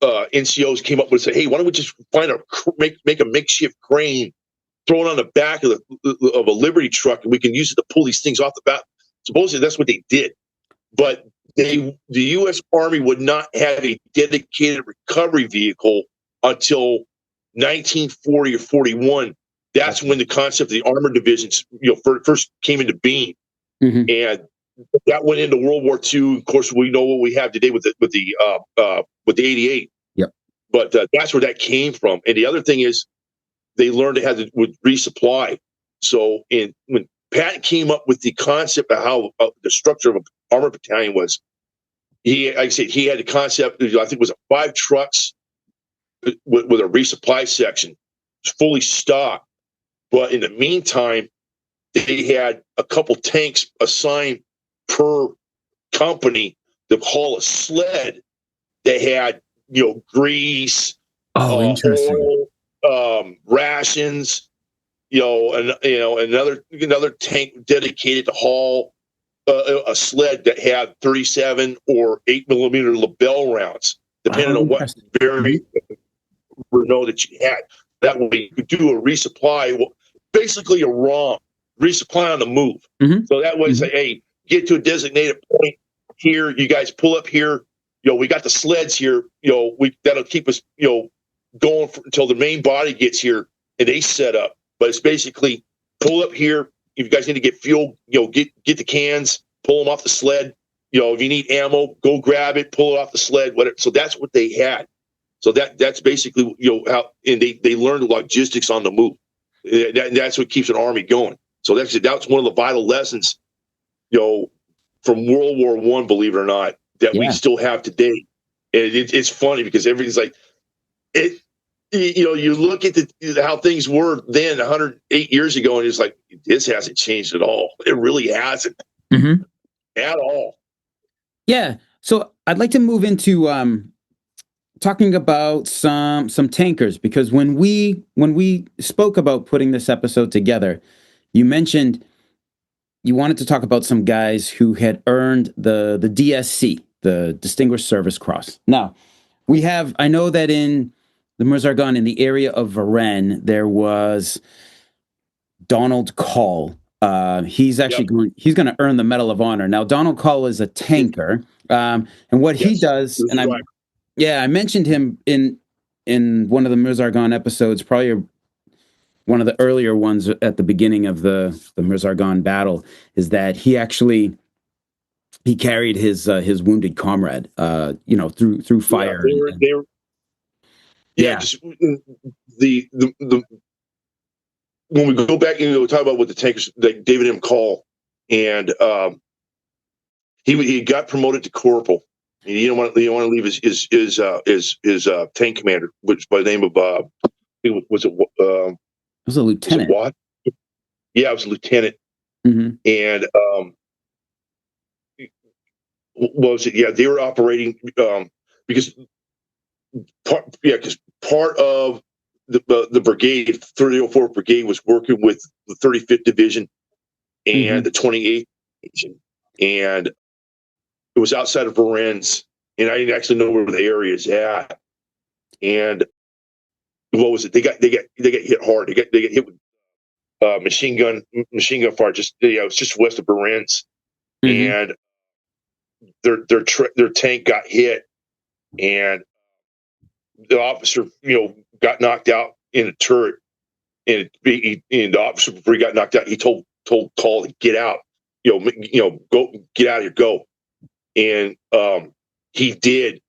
NCOs came up with and said, hey, why don't we just make a makeshift crane, throw it on the back of a Liberty truck, and we can use it to pull these things off the back. Supposedly that's what they did. But the U.S. Army would not have a dedicated recovery vehicle until 1940 or 41. That's when the concept of the armored divisions, first came into being, and that went into World War II. Of course, we know what we have today with the 88. Yep. But that's where that came from. And the other thing is, they learned to have to resupply. So, when Pat came up with the concept of how the structure of an armored battalion was, like I said, he had the concept. I think it was 5 trucks with a resupply section, fully stocked. But in the meantime, they had a couple tanks assigned per company to haul a sled that had, grease, Interesting. oil, rations, and another tank dedicated to haul a sled that had 37 or 8mm label rounds, depending on what variant Renault that you had. That way you could do a resupply, basically a ROM, resupply on the move. So that way, say, hey, get to a designated point here. You guys pull up here. We got the sleds here. That'll keep us, going until the main body gets here and they set up. But it's basically pull up here. If you guys need to get fuel, get the cans, pull them off the sled. If you need ammo, go grab it, pull it off the sled. Whatever. So that's what they had. So that's basically how, and they learned logistics on the move. That's what keeps an army going. So that's one of the vital lessons, from World War I, believe it or not, that we still have today. And it's funny because everything's like it. You look at how things were then 108 years ago, and it's like, this hasn't changed at all. It really hasn't at all. Yeah. So I'd like to move into talking about some tankers, because when we spoke about putting this episode together, you mentioned you wanted to talk about some guys who had earned the DSC, the Distinguished Service Cross. Now, I know that in the Meuse-Argonne, in the area of Varennes, there was Donald Call. He's actually going to earn the Medal of Honor. Now, Donald Call is a tanker, and what he does, and I mentioned him in one of the Meuse-Argonne episodes, probably one of the earlier ones at the beginning of the Meuse-Argonne battle, is that he carried his wounded comrade, through fire. Just when we go back and talk about what the tankers, like David M. Call, and he got promoted to corporal. You don't want to leave his tank commander, which by the name of it was a lieutenant. Was it Watt? Yeah, it was a lieutenant. And what was it? Yeah, they were operating because part of the brigade, 3004th Brigade, was working with the 35th Division and the 28th Division, and it was outside of Varennes, and I didn't actually know where the area is at. And what was it? They got hit hard. They got hit with machine gun fire. It was just west of Varennes, and their tank got hit, and the officer, got knocked out in a turret, and the officer, before he got knocked out, he told Call to get out, go get out of here, go, and he did,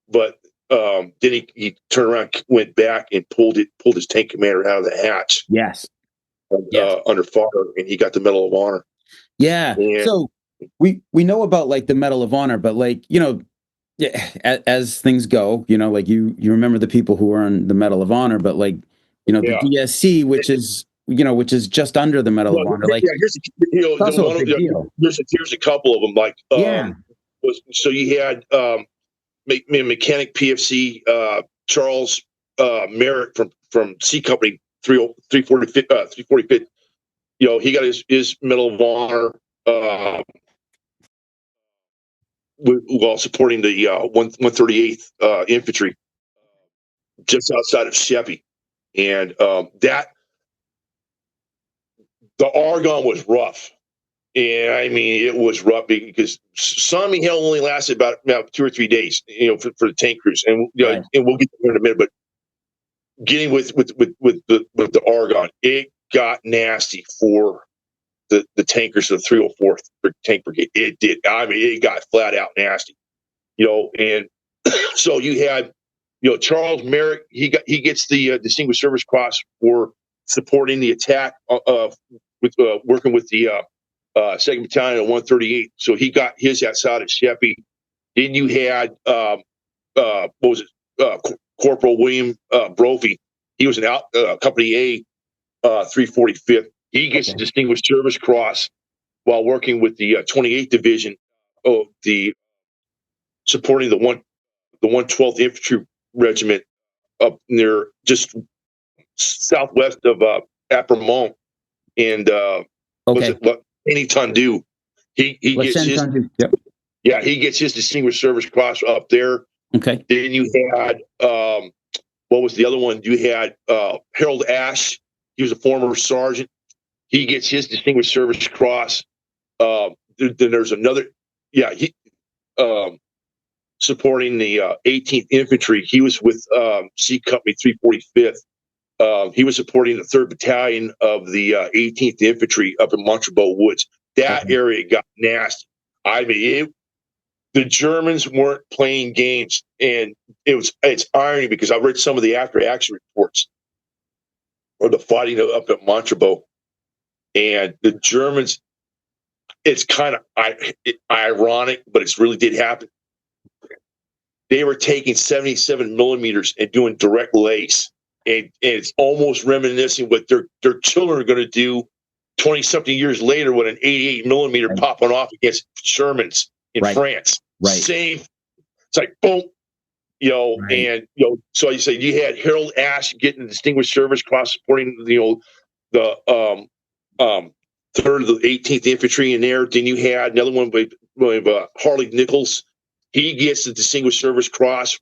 but then he turned around, went back, and pulled his tank commander out of the hatch. Yes. Yes. Under fire, and he got the Medal of Honor. Yeah. And So we know about like the Medal of Honor, but like, yeah, as things go, like you remember the people who earn the Medal of Honor, but like, the yeah, DSC, which is just under the Medal well, of Honor, like yeah. it's also a big deal. Here's a couple of them. Like, Yeah. so you had mechanic PFC Charles Merrick from C Company 345th. He got his Medal of Honor while supporting the 138th Infantry just outside of Sheppey, and that the Argonne was rough. And I mean, it was rough because Sami Hill only lasted about 2 or 3 days, for the tank crews, and Right. and we'll get there in a minute. But getting with the Argonne, it got nasty for the tankers of the 304th Tank Brigade. It did. I mean, it got flat out nasty. And so you had, Charles Merrick. He gets the Distinguished Service Cross for supporting the attack with working with the Second Battalion of 138. So he got his outside of Sheppey. Then you had what was it? Corporal William Brophy. He was an out Company A 345th. He gets the Distinguished Service Cross while working with the 28th Division of the supporting the 112th Infantry Regiment up near just southwest of Apremont, and was it any Tundu. He gets his he gets his Distinguished Service Cross up there. Okay. Then you had what was the other one? You had Harold Ash. He was a former sergeant. He gets his Distinguished Service Cross. Then there's another. Yeah, he supporting the 18th Infantry. He was with C Company 345th. He was supporting the 3rd Battalion of the 18th Infantry up in Montrebo Woods. That area got nasty. I mean, the Germans weren't playing games, and it's irony because I read some of the after-action reports of the fighting up at Montrebo, and the Germans. It's kind of ironic, but it really did happen. They were taking 77 millimeters and doing direct lace, and it's almost reminiscing what their children are going to do 20 something years later with an 88 millimeter popping off against Shermans in France. Same. It's like boom, and so you say you had Harold Ash getting the Distinguished Service Cross supporting the 3rd of the 18th Infantry in there. Then you had another one by Harley Nichols. He gets the Distinguished Service Cross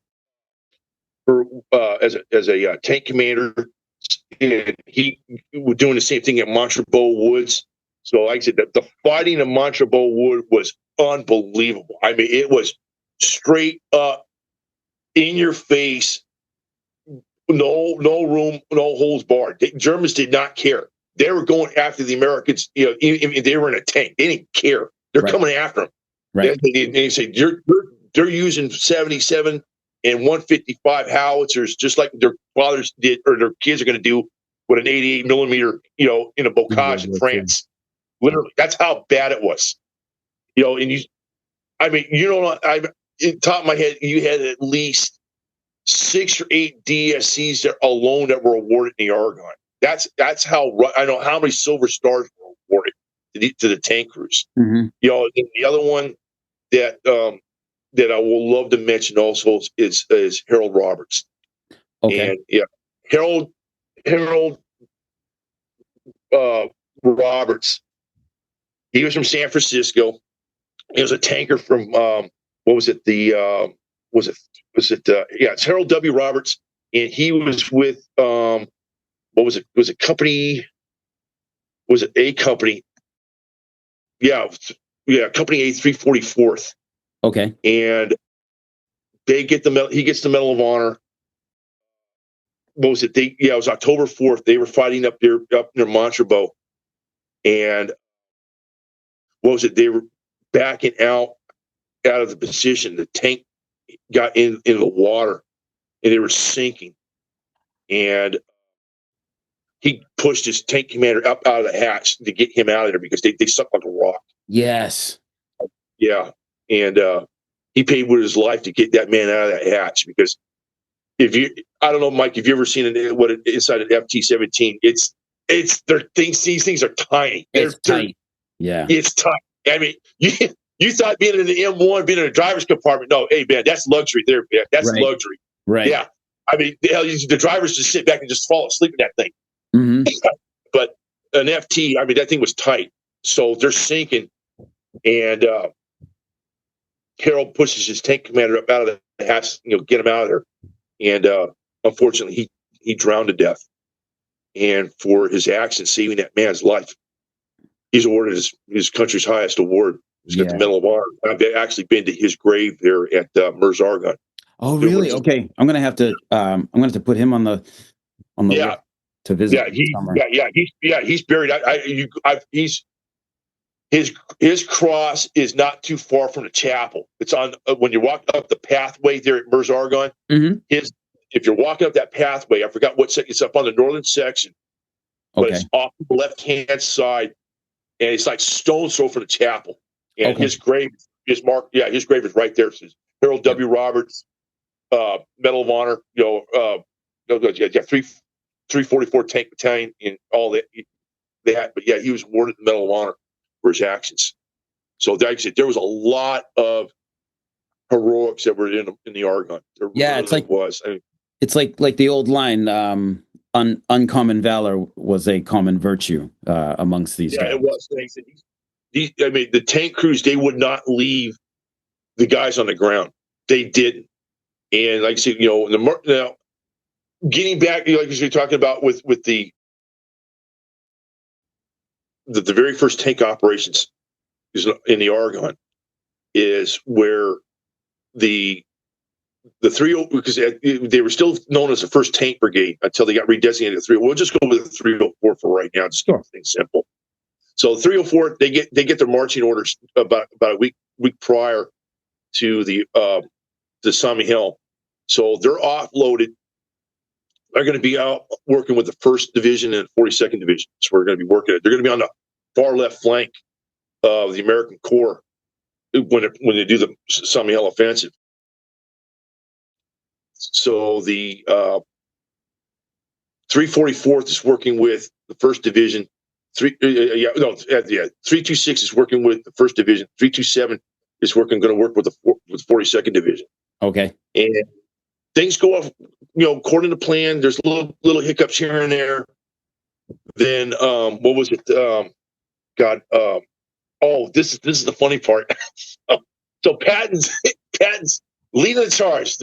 for as a tank commander, and he was doing the same thing at Montrebo Woods. So, like I said, the fighting in Montrebo Wood was unbelievable. I mean, it was straight up in your face, no room, no holds barred. The Germans did not care. They were going after the Americans. Even if they were in a tank, they didn't care. They're coming after them. Right. They say they're using 77 and 155 howitzers, just like their fathers did, or their kids are going to do with an 88 millimeter, in a bocage in France. Literally, that's how bad it was. And in top of my head, you had at least 6 or 8 DSCs that alone that were awarded in the Argonne. That's how I know how many Silver Stars were awarded to the tank crews. Mm-hmm. And the other one that I will love to mention also is Harold Roberts. Okay. And Harold Roberts. He was from San Francisco. He was a tanker from what was it? It's Harold W. Roberts, and he was with what was it? Was it company? Was it a company? Yeah, Company A 344th. Okay. And they get the medal. He gets the Medal of Honor. What was it? It was October 4th. They were fighting up near Montrebo, and what was it? They were backing out of the position. The tank got into the water, and they were sinking. And he pushed his tank commander up out of the hatch to get him out of there because they sucked like a rock. Yes. Yeah. And he paid with his life to get that man out of that hatch because I don't know, Mike, if you ever seen inside an FT-17, these things are tiny. It's tight. Yeah. It's tight. I mean, you thought being in the M1, being in a driver's compartment, no, hey, man, that's luxury there, man. That's luxury. Right. Yeah. I mean, the drivers just sit back and just fall asleep in that thing. Mm-hmm. But an FT, I mean, that thing was tight. So they're sinking. And Harold pushes his tank commander up out of the hatch, get him out of there. And unfortunately, he drowned to death. And for his action saving that man's life, he's awarded his country's highest award. He's got the Medal of Honor. I've actually been to his grave there at Meuse-Argonne. Oh, really? Okay, I'm gonna have to put him on the list to visit. He's buried. His cross is not too far from the chapel. It's on when you walk up the pathway there at Meuse-Argonne. Mm-hmm. If you're walking up that pathway, I forgot what section. It's up on the northern section, but it's off the left-hand side, and it's like stone's throw from the chapel. And his grave is marked. Yeah, his grave is right there. It says Harold W. Roberts, Medal of Honor. 344 Tank Battalion and all that. But yeah, he was awarded the Medal of Honor for his actions. So like I said, there was a lot of heroics that were in the Argonne. It's like the old line, uncommon valor was a common virtue amongst these guys. Yeah, it was. I mean, the tank crews, they would not leave the guys on the ground. They didn't. And like I said, now getting back, like you're talking about with the very first tank operations is in the Argonne is where the 30, because they were still known as the first tank brigade until they got redesignated to 3. We'll just go with the 304 for right now, just keep things simple. So 304, they get their marching orders about a week prior to the Sami Hill. So they're offloaded. They're going to be out working with the 1st Division and 42nd Division. So we're going to be working. They're going to be on the far left flank of the American Corps when they do the Sami Hill offensive. So the 344th is working with the 1st Division. 326 is working with the 1st Division. 327 is going to work with the 42nd Division. Okay. And things go off, according to plan. There's little hiccups here and there. Then what was it? This is the funny part. So Patton's leading the charge.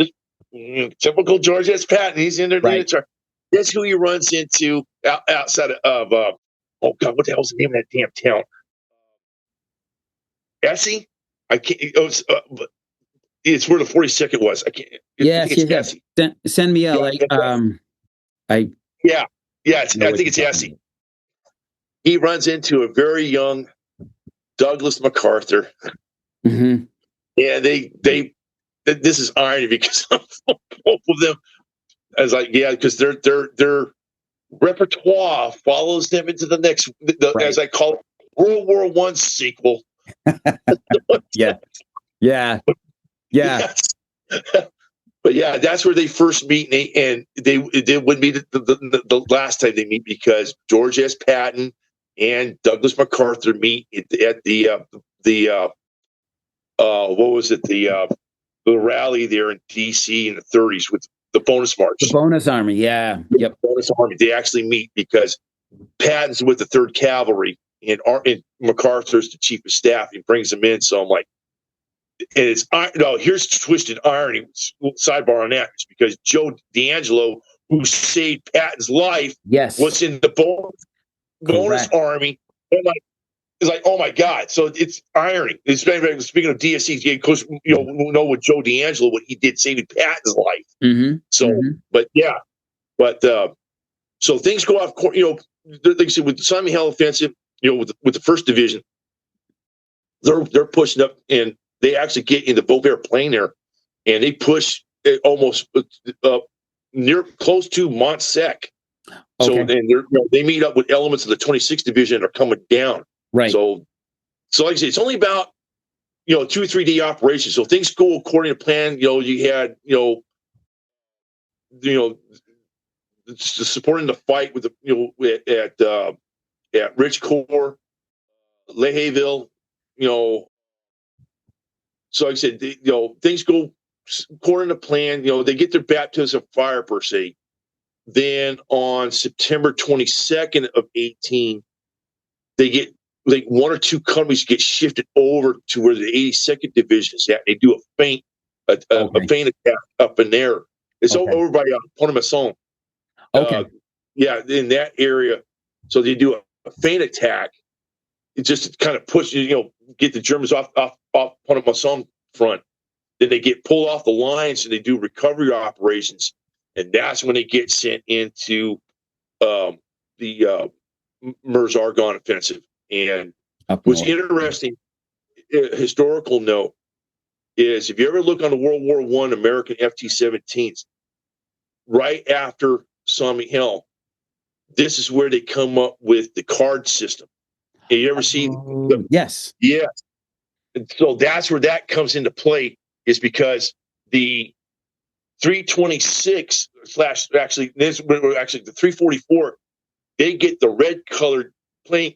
Typical George S. Patton. He's in there leading the charge. Guess who he runs into outside of what the hell's the name of that damn town? Essie? I can't. It's where the 42nd was. I can't. Yes. Send me a I think it's Essie. He runs into a very young Douglas MacArthur, mm-hmm. and this is irony because both of them. I was like, because their repertoire follows them into the next, as I call it, World War I sequel. Yeah. But yeah, that's where they first meet, and it would be the last time they meet because George S. Patton and Douglas MacArthur meet at the rally there in D.C. in the 30s with the bonus march. The bonus army, yeah. Yep. The bonus army. They actually meet because Patton's with the 3rd Cavalry and MacArthur's the chief of staff. He brings them in. So I'm like, and here's twisted irony. Sidebar on that is because Joe D'Angelo, who saved Patton's life, was in the bonus army. And it's like, oh my God! So it's irony. Speaking of DSCs, of course, know with Joe D'Angelo what he did saving Patton's life. Mm-hmm. So, so things go off. Like I said, with the Sami Hill offensive, with the 1st Division, they're pushing up, and they actually get into Beauvais Plain there, and they push almost near close to Mont Sec. So Okay. then they meet up with elements of the 26th Division and are coming down. Right. So like I say, it's only about 2 or 3 day operations. So things go according to plan. You had supporting the fight with at Rich Corps, Lehayville. So like I said, things go according to plan. They get their baptism of fire per se. Then on September 22nd of 18, they get like 1 or 2 companies get shifted over to where the 82nd Division is at. They do a feint attack up in there. It's over by Pont-à-Mousson. Okay. In that area. So they do a feint attack. It just kind of push get the Germans off Pont-à-Mousson front. Then they get pulled off the lines and they do recovery operations. And that's when they get sent into the Meuse-Argonne offensive. And what's interesting, historical note, is if you ever look on the World War I American FT-17s, right after Somme Hill, this is where they come up with the card system. And you ever see? Yes. Yeah. And so that's where that comes into play, is because the 326 actually the 344, they get the red colored plane.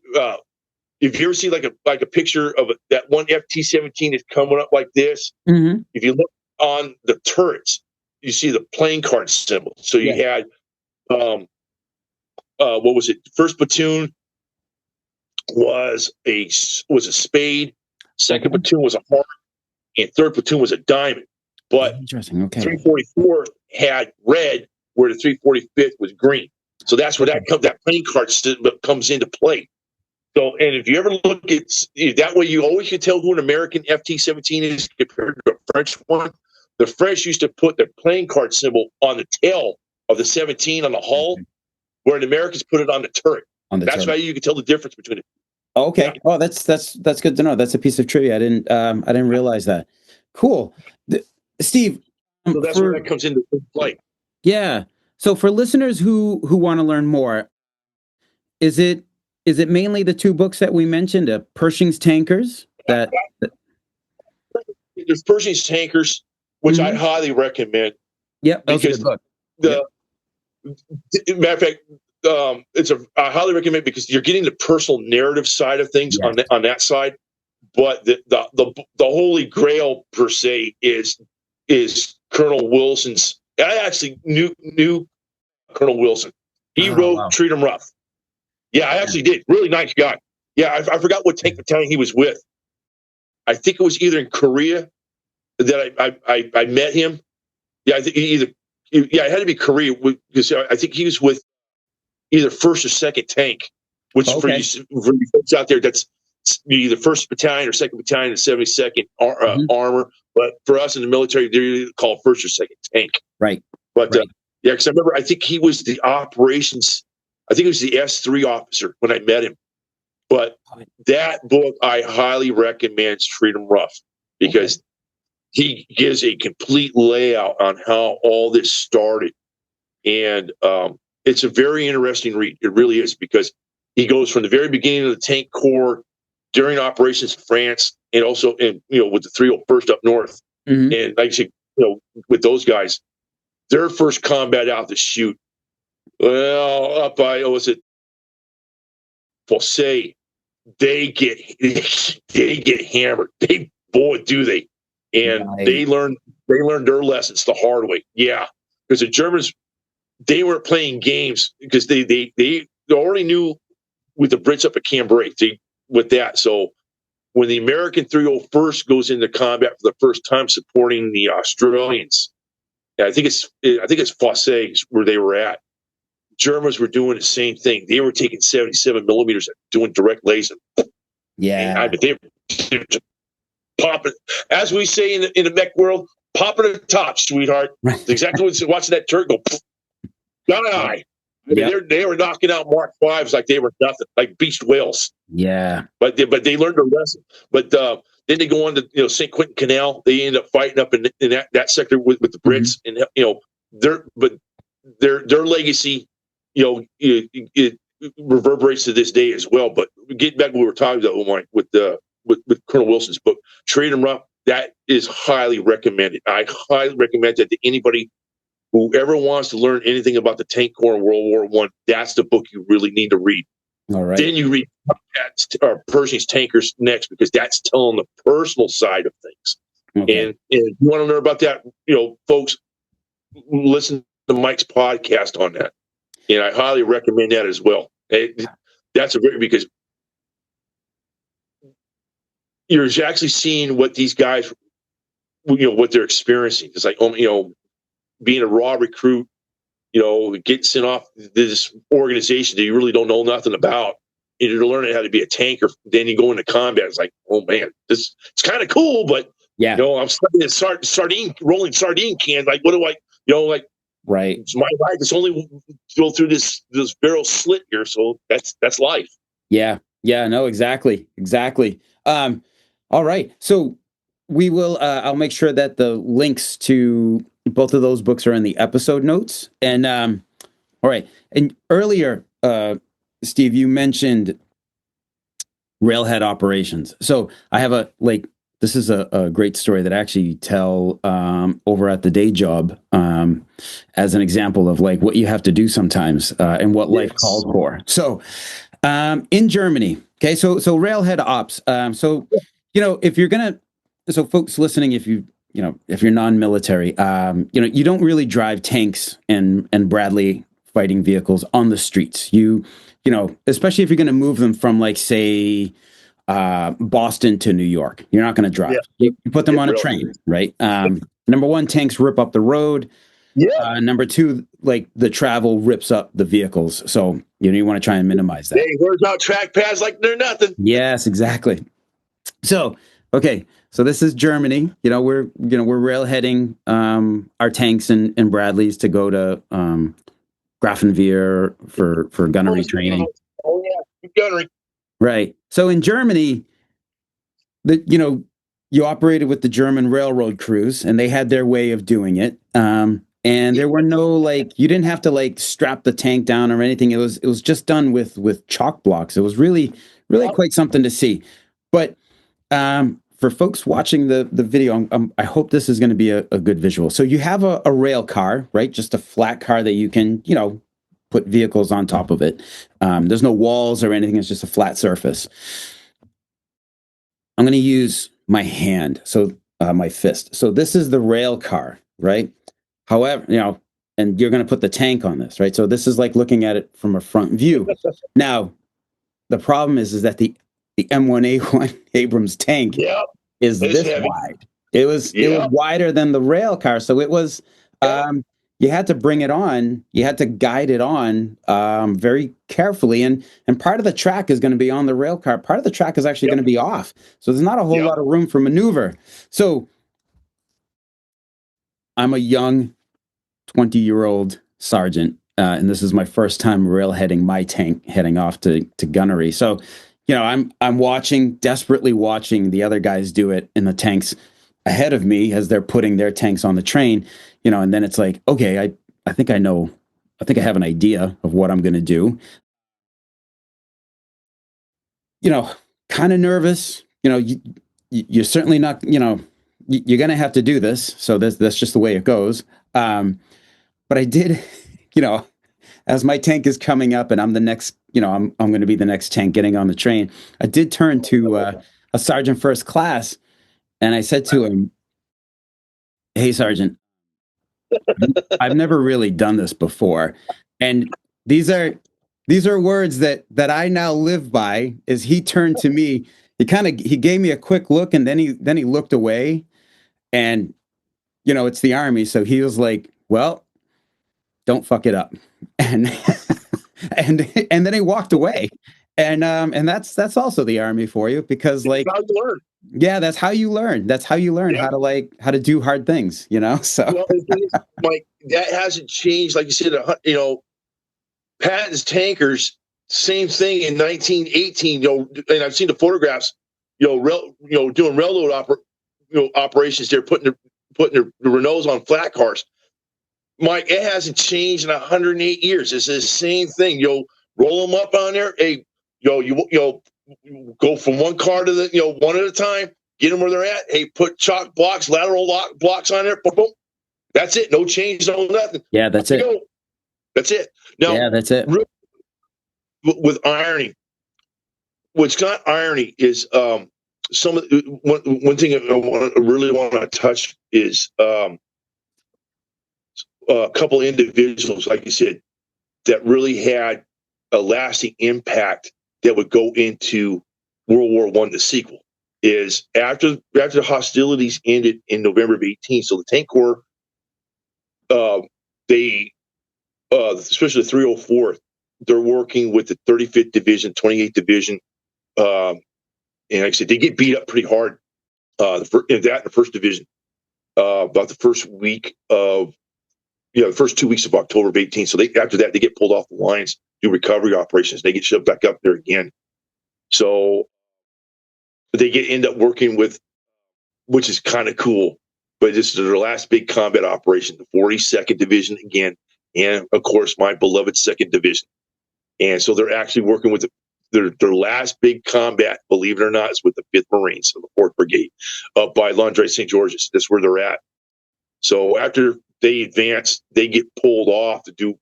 If you ever see like a picture of that one FT-17 is coming up like this, if you look on the turrets, you see the playing card symbol. So you had what was it? First platoon was a spade, second platoon was a heart, and third platoon was a diamond. But interesting. Okay. 344 had red, where the 345th was green. So that's where that playing card system comes into play. So, and if you ever look at that way, you always can tell who an American FT-17 is compared to a French one. The French used to put the playing card symbol on the tail of the 17 on the hull, where the Americans put it on the turret. That's why you can tell the difference between it. Okay. Yeah. Oh, that's good to know. That's a piece of trivia. I didn't realize that. Cool. Steve. So that's where that comes into play. Yeah. So for listeners who want to learn more, is it mainly the 2 books that we mentioned, Pershing's Tankers? There's Pershing's Tankers, which I highly recommend. Yep, that's a good book. Matter of fact, I highly recommend because you're getting the personal narrative side of things on that side, but the holy grail per se is Colonel Wilson's. I actually knew Colonel Wilson. He wrote Treat 'em Rough. Yeah, I actually did. Really nice guy. Yeah, I forgot what tank battalion he was with. I think it was either in Korea that I met him. Yeah, I think it had to be Korea, because I think he was with either 1st or 2nd tank, which for you folks out there, that's either 1st battalion or 2nd battalion and 72nd armor. But for us in the military, they're called 1st or 2nd tank. Right. But because I remember, I think he was the operations. I think he was the S3 officer when I met him. But that book I highly recommend, Treat 'em Rough, because he gives a complete layout on how all this started. And it's a very interesting read. It really is, because he goes from the very beginning of the tank corps during operations in France, and also with the 301st up north. And like I said, with those guys, their first combat out to shoot, well, up by Fosse, they get hammered. Boy, do they. And they learned their lessons the hard way. Yeah, because the Germans, they weren't playing games, because they already knew with the Brits up at Cambrai with that. So when the American 301st goes into combat for the first time supporting the Australians, I think it's Fosse where they were at. Germans were doing the same thing. They were taking 77 millimeters and doing direct laser. Yeah, they were popping, as we say in the mech world, popping the top, sweetheart. Right. Exactly what watching that turret go. Got an eye. They were knocking out Mark V's like they were nothing, like beached whales. Yeah, but they learned a lesson. But then they go on to St. Quentin Canal. They end up fighting up in that sector with the Brits, and their legacy, it reverberates to this day as well. But getting back to what we were talking about, Omar, with Colonel Wilson's book, Trade 'em Rough, that is highly recommended. I highly recommend that to anybody whoever wants to learn anything about the tank corps in World War I. That's the book you really need to read. All right. Then you read Pershing's Tankers next, because that's telling the personal side of things. Okay. And if you want to learn about that, folks, listen to Mike's podcast on that. And I highly recommend that as well. That's a great, because you're actually seeing what these guys, what they're experiencing. It's like, being a raw recruit, getting sent off this organization that you really don't know nothing about. And you're learning how to be a tanker. Then you go into combat. It's like, oh man, it's kind of cool, but yeah, I'm studying a rolling sardine can. Like, what do I, right? It's my life. It's only go through this barrel slit here, so that's life. Yeah, no, exactly. All right, so we will. I'll make sure that the links to both of those books are in the episode notes. And all right, and earlier, Steve, you mentioned railhead operations. So I have this is a great story that I actually tell over at the day job as an example of like what you have to do sometimes and what life calls for. So in Germany, okay, so railhead ops. If you're gonna, so folks listening, if you're non-military, you don't really drive tanks and Bradley fighting vehicles on the streets. Especially if you're going to move them from, like, say, Boston to New York, you're not going to drive. Yeah. You put them on a train, right? Number one, tanks rip up the road. Yeah. Number two, like, the travel rips up the vehicles. So, you want to try and minimize that. Hey, there's not track pads like they're nothing. Yes, exactly. So, okay. So this is Germany. We're railheading our tanks and Bradleys to go to Grafenwehr for gunnery training. Oh yeah, gunnery. Right. So in Germany, you operated with the German railroad crews, and they had their way of doing it. And there were no, you didn't have to strap the tank down or anything. It was just done with chalk blocks. It was really quite something to see. But for folks watching the video, I hope this is going to be a good visual. So you have a rail car, right? Just a flat car that you can, put vehicles on top of it. There's no walls or anything. It's just a flat surface. I'm going to use my hand, so my fist. So this is the rail car, right? However, and you're going to put the tank on this, right? So this is like looking at it from a front view. Now, the problem is that the M1A1 Abrams tank is this heavy. wide. It was wider than the rail car, so it was. You had to bring it on. You had to guide it on very carefully, and part of the track is going to be on the rail car. Part of the track is actually going to be off, so there's not a whole lot of room for maneuver. So I'm a young 20-year-old sergeant, and this is my first time railheading my tank, heading off to gunnery. So, I'm desperately watching the other guys do it in the tanks ahead of me as they're putting their tanks on the train, and then it's like, okay, I think I know, I think I have an idea of what I'm going to do. Kind of nervous, you're certainly not, you're going to have to do this. So that's just the way it goes. But I did, as my tank is coming up and I'm the next, I'm going to be the next tank getting on the train. I did turn to a sergeant first class, and I said to him, "Hey, Sergeant, I've never really done this before, and these are words that I now live by." As he turned to me, he gave me a quick look, and then he looked away, and it's the Army, so he was like, "Well, don't fuck it up," and and then he walked away, and that's also the Army for you, because how you learn. Yeah, that's how you learn. That's how you learn how to do hard things, So Mike, that hasn't changed. Like you said, Patton's tankers, same thing in 1918. And I've seen the photographs. Doing railroad operations. They're putting their Renaults on flat cars. Mike, it hasn't changed in 108 years. It's the same thing. Roll them up on there. Hey, go from one car to the one at a time. Get them where they're at. Hey, put chalk blocks, lateral blocks on there. Boom, boom. That's it. No change, no nothing. Yeah, that's it. Go. That's it. Now, yeah, that's it. With ironing, what's not irony is some of one thing I really want to touch is a couple individuals, like you said, that really had a lasting impact that would go into World War I, the sequel. Is after the hostilities ended in November of 18, so the Tank Corps, they especially the 304th, they're working with the 35th Division, 28th Division, and like I said, they get beat up pretty hard. In the first division, about the first week of the first 2 weeks of October of 18. So after that, they get pulled off the lines, do recovery operations. They get shoved back up there again. So they end up working with, which is kind of cool, but this is their last big combat operation, the 42nd Division again, and of course my beloved 2nd Division. And so they're actually working with their last big combat, believe it or not, is with the 5th Marines of the 4th Brigade up by Landre St. George's. That's where they're at. So after they advance, they get pulled off to do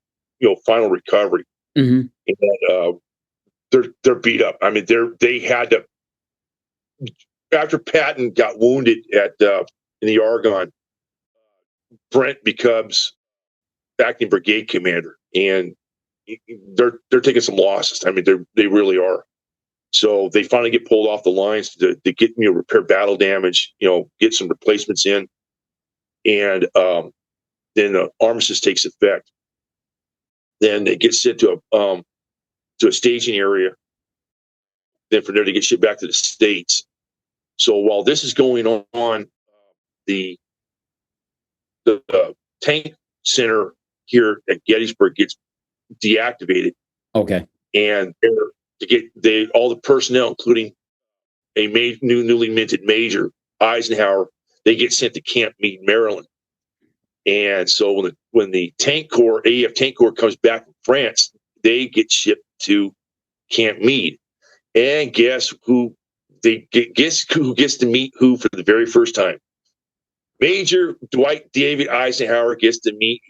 final recovery. Mm-hmm. And they're beat up. I mean, they had to, after Patton got wounded in the Argonne, Brent becomes acting brigade commander, and they're taking some losses. I mean, they really are. So they finally get pulled off the lines to get repair battle damage, get some replacements in, and then the armistice takes effect. Then they get sent to a staging area. Then from there, they get shipped back to the States. So while this is going on, the tank center here at Gettysburg gets deactivated. Okay. And all the personnel, including a newly minted Major Eisenhower, they get sent to Camp Meade, Maryland. And so when the tank corps, AEF tank corps, comes back from France, they get shipped to Camp Meade. And guess who gets to meet who for the very first time? Major Dwight David Eisenhower gets to meet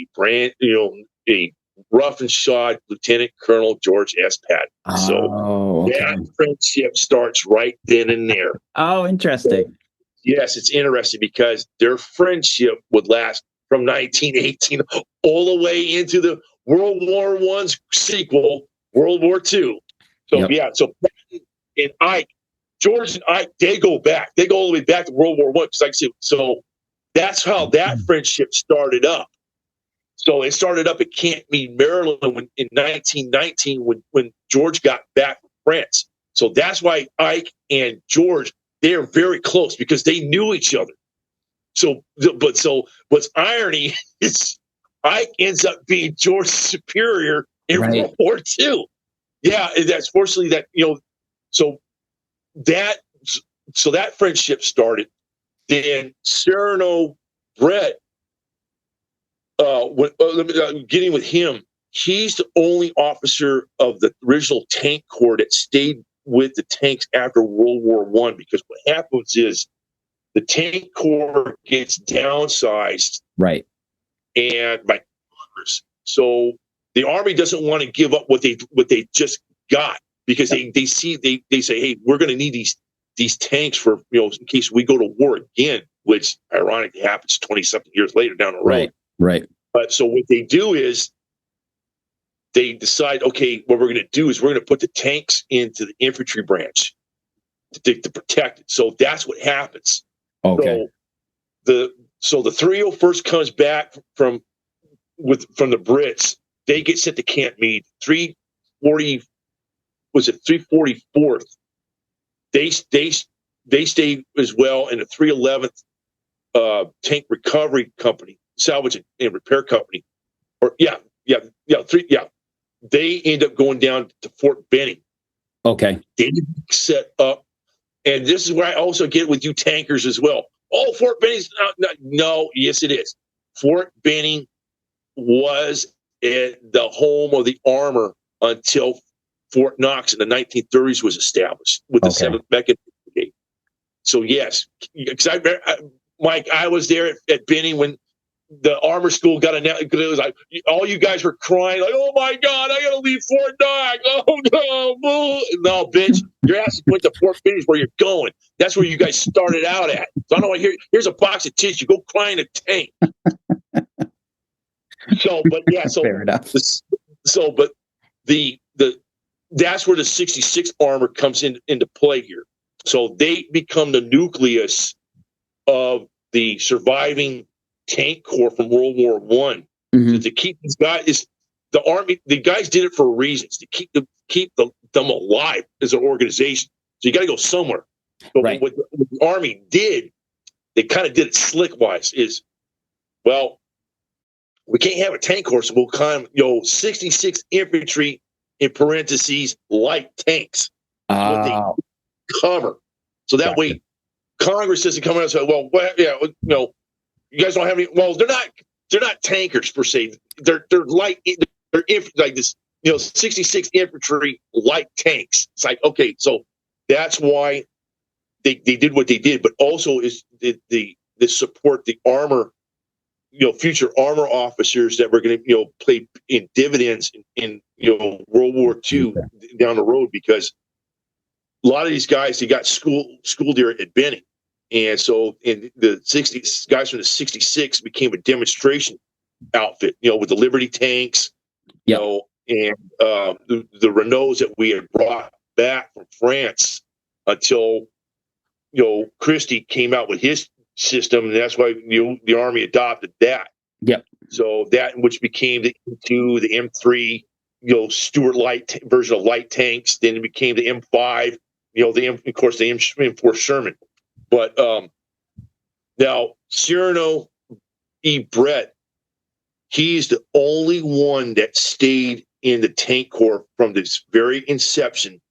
a rough and shod Lieutenant Colonel George S. Patton. So that friendship starts right then and there. Oh, interesting. So, yes, it's interesting because their friendship would last from 1918 all the way into the World War I's sequel, World War II. So so Patton and Ike, George and Ike, they go back. They go all the way back to World War I. Because like I said, so that's how that friendship started up. So it started up at Camp Meade, Maryland, in 1919 when George got back from France. So that's why Ike and George, they are very close because they knew each other. So what's irony is Ike ends up being George's superior in World War II. Yeah, that's fortunately that so that friendship started. Then Cyrano Brett, getting with him, he's the only officer of the original tank corps that stayed with the tanks after World War I, because what happens is the tank corps gets downsized, right, and by Congress. So the Army doesn't want to give up what they just got, because they say, hey, we're going to need these tanks for in case we go to war again, which ironically happens 20-something years later down the road. Right. But so what they do is they decide, okay, what we're going to do is we're going to put the tanks into the infantry branch to protect it. So that's what happens. Okay. So the 301st comes back from the Brits. They get sent to Camp Meade. 344th. They stay as well in the 311th Tank Recovery Company, Salvage and Repair Company. They end up going down to Fort Benning. Okay. They set up, and this is where I also get with you tankers as well. Oh, Fort Benning's no, yes it is. Fort Benning was the home of the armor until Fort Knox in the 1930s was established with the 7th Mechanized Brigade. So yes, Mike, I was there at Benning when the armor school got announced. It was like all you guys were crying, like, "Oh my God, I got to leave Fort Knox! Oh no, no, bitch, your ass went to Fort Benning where you're going. That's where you guys started out at. So I don't want to hear. Here's a box of tissue. Go cry in a tank." So, but yeah, so fair enough. But the that's where the 66th Armor comes into play here. So they become the nucleus of the surviving tank corps from World War One. Mm-hmm. To keep these guys, the Army, the guys did it for reasons to keep them alive as an organization. So you got to go somewhere. So right. What the Army did, they kind of did it slick wise. Is well, we can't have a tank corps, so we'll kind of 66 infantry in parentheses light tanks. What they cover, so that way Congress doesn't come out and say, "Well, yeah, you guys don't have any." Well, they're not tankers per se. They're light. They're like this, 66 infantry light tanks. It's like, okay, so that's why they did what they did, but also is the support the armor, future armor officers that were going to play in dividends in World War II down the road, because a lot of these guys, they got schooled here at Benning. And so in the 60s, guys from the 66 became a demonstration outfit, with the Liberty tanks, and the Renaults that we had brought back from France until, Christie came out with his system. And that's why the Army adopted that. Yep. So that, which became the M2, the M3, Stuart light version of light tanks. Then it became the M5, of course, the M4 Sherman. But now Cyrano E. Brett, he's the only one that stayed in the tank corps from this very inception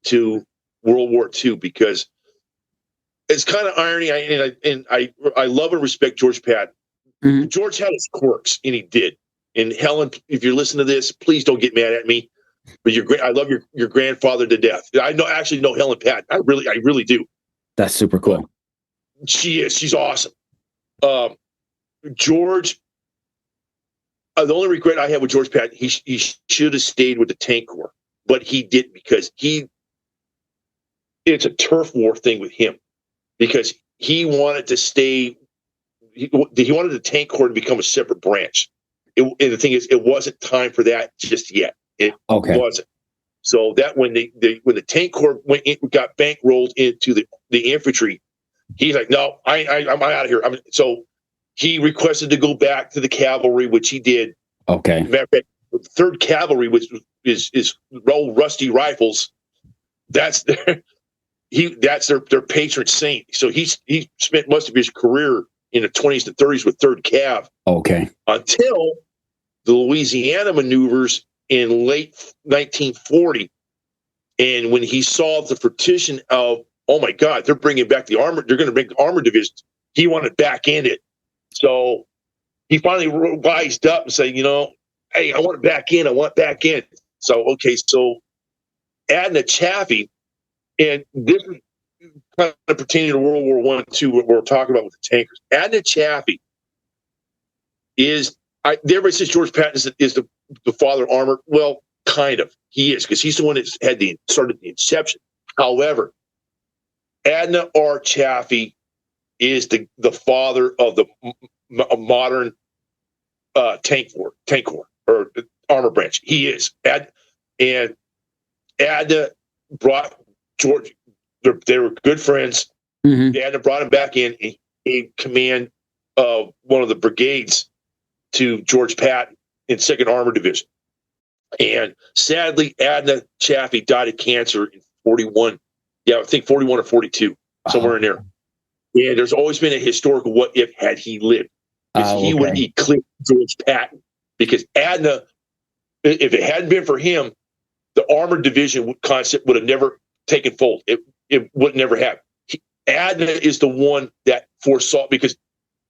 to World War II, because it's kind of irony. I love and respect George Patton. Mm-hmm. George had his quirks, and he did. And Helen, if you're listening to this, please don't get mad at me. But I love your grandfather to death. I actually know Helen Patton. I really do. That's super cool. She is. She's awesome. George, the only regret I have with George Patton, he should have stayed with the tank corps, but he didn't, because it's a turf war thing with him, because he wanted to stay. He wanted the tank corps to become a separate branch. And the thing is, it wasn't time for that just yet. It wasn't. So that when the tank corps got bankrolled into the infantry, he's like, "No, I'm out of here." So he requested to go back to the cavalry, which he did. Okay. Matter of fact, the 3rd Cavalry, which is old rusty rifles. That's their patron saint. So he spent most of his career in the 20s and 30s with 3rd Cav. Okay. Until the Louisiana maneuvers in late 1940, and when he saw the partition of, oh my God, they're bringing back the armor. They're going to bring the armor division. He wanted back in it. So he finally wised up and said, "Hey, I want it back in. I want back in." So, so Adna Chaffee, and this is kind of pertaining to World War I, II, what we're talking about with the tankers. Adna Chaffee everybody says George Patton is the father of armor. Well, kind of. He is, because he's the one that started the inception. However, Adna R. Chaffee is the father of the modern tank corps or armor branch. He is. And Adna brought George. They were good friends. Mm-hmm. Adna brought him back in command of one of the brigades to George Patton in 2nd Armor Division. And sadly, Adna Chaffee died of cancer in 41. Yeah, I think 41 or 42, somewhere in there. And there's always been a historical what if had he lived. Because he would eclipse George Patton. Because Adna, if it hadn't been for him, the Armored Division concept would have never taken fold. It would never happen. Adna is the one that foresaw, because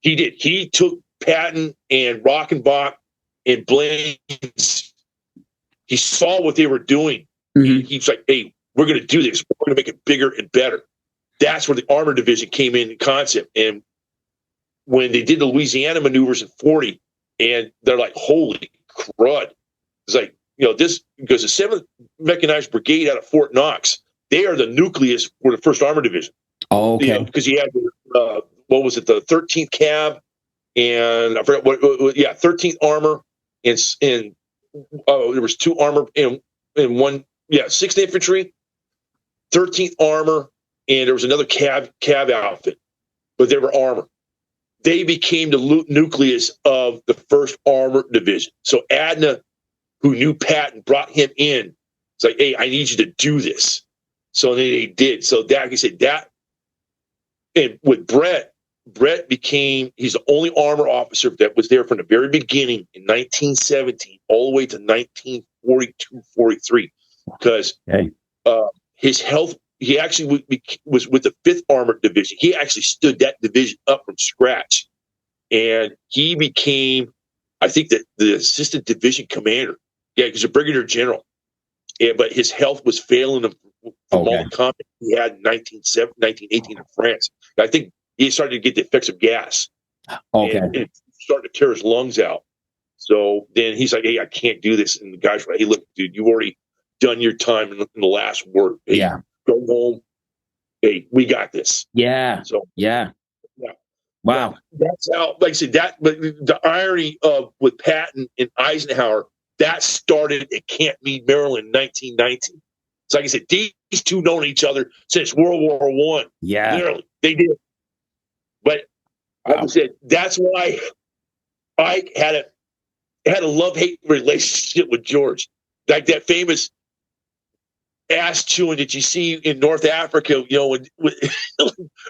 he did. He took Patton and Rockenbach and Blaine's, he saw what they were doing. Mhm. He's like, hey, we're going to do this. We're going to make it bigger and better. That's where the armor division came in concept. And when they did the Louisiana maneuvers in 40, and they're like, holy crud. It's like, this, because the 7th Mechanized Brigade out of Fort Knox, they are the nucleus for the 1st Armor Division. Oh, okay. Because you had, what was it, the 13th Cav, and I forgot what 13th Armor, and there was 2 armor and 1, 6th Infantry, 13th Armor, and there was another Cav outfit, but they were armor. They became the nucleus of the 1st Armor Division. So Adna, who knew Patton, brought him in. It's like, hey, I need you to do this. So they did. So that, like I said, that, and with Brett became, he's the only armor officer that was there from the very beginning in 1917 all the way to 1942, 43. Because his health, he actually was with the 5th Armored Division. He actually stood that division up from scratch. And he became, I think, the assistant division commander. Yeah, he's a brigadier general. Yeah, but his health was failing him from all the combat he had in 1918 in France. I think he started to get the effects of gas. Okay. And it started to tear his lungs out. So then he's like, hey, I can't do this. And the guy's like, hey, look, dude, you've already done your time in the last word. Hey, go home. Hey, we got this. Yeah. So Wow. That's how, like I said, but the irony of with Patton and Eisenhower, that started at Camp Meade, Maryland, in 1919. So like I said, these two known each other since World War I. Yeah. Literally, they did. But like I said, that's why I had a love-hate relationship with George. Like that famous ass chewing that you see in North Africa,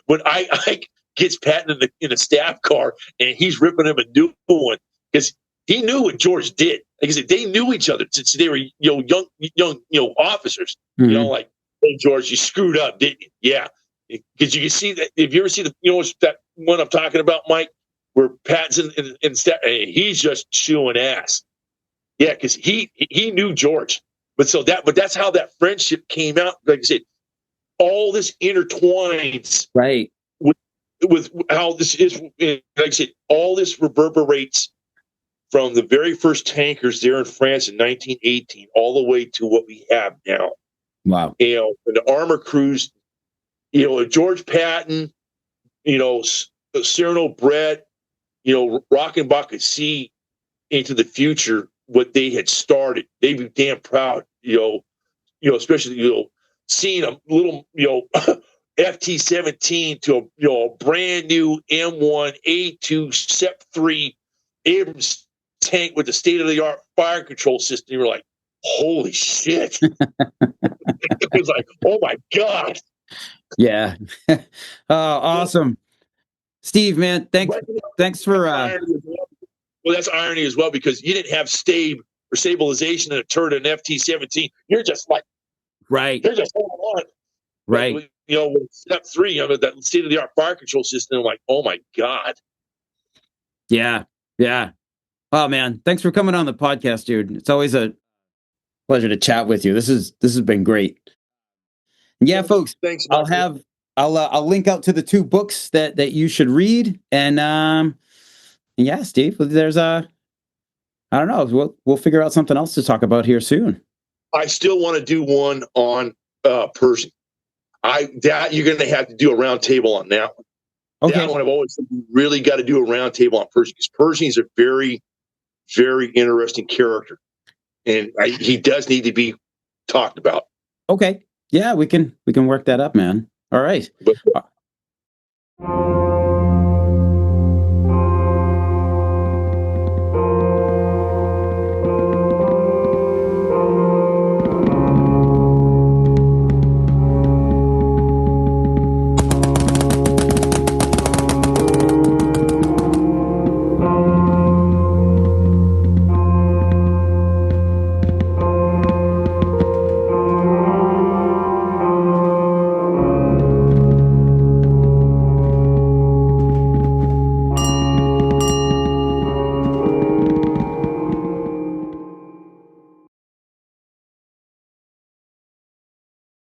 when I gets Patton in a staff car and he's ripping him a new one because he knew what George did. Like I said, they knew each other since they were young officers. Mm-hmm. Like, hey George, you screwed up, didn't you? Yeah, because you can see that. If you ever see that one I'm talking about, Mike, where Patton's in staff, and he's just chewing ass. Yeah, because he knew George. But that's how that friendship came out. Like I said, all this intertwines with how this is. Like I said, all this reverberates from the very first tankers there in France in 1918 all the way to what we have now. Wow. And the armor crews, George Patton, Cyrano Brett, Rockenbach could see into the future what they had started. They'd be damn proud, especially, seeing a little, FT-17 to a brand new M1 A2 SEP 3 Abrams tank with the state-of-the-art fire control system. You were like, holy shit. It was like, oh my God. Yeah. Oh, awesome. Steve, man, thanks for well, that's irony as well, because you didn't have stabilization in a turret in FT-17. You're just like, you're just holding on. Right. But, with Step 3, that state-of-the-art fire control system, I'm like, oh my God. Yeah. Yeah. Oh man, thanks for coming on the podcast, dude. It's always a pleasure to chat with you. This has been great. Yeah, folks. Thanks. I'll link out to the 2 books that you should read. And yeah, Steve, there's I don't know. We'll figure out something else to talk about here soon. I still want to do one on Pershing. You're going to have to do a round table on that one. Okay. That one I've always said you really got to do a round table on Pershing, because Pershing is a very, very interesting character, and he does need to be talked about. Okay. Yeah, we can work that up, man. All right.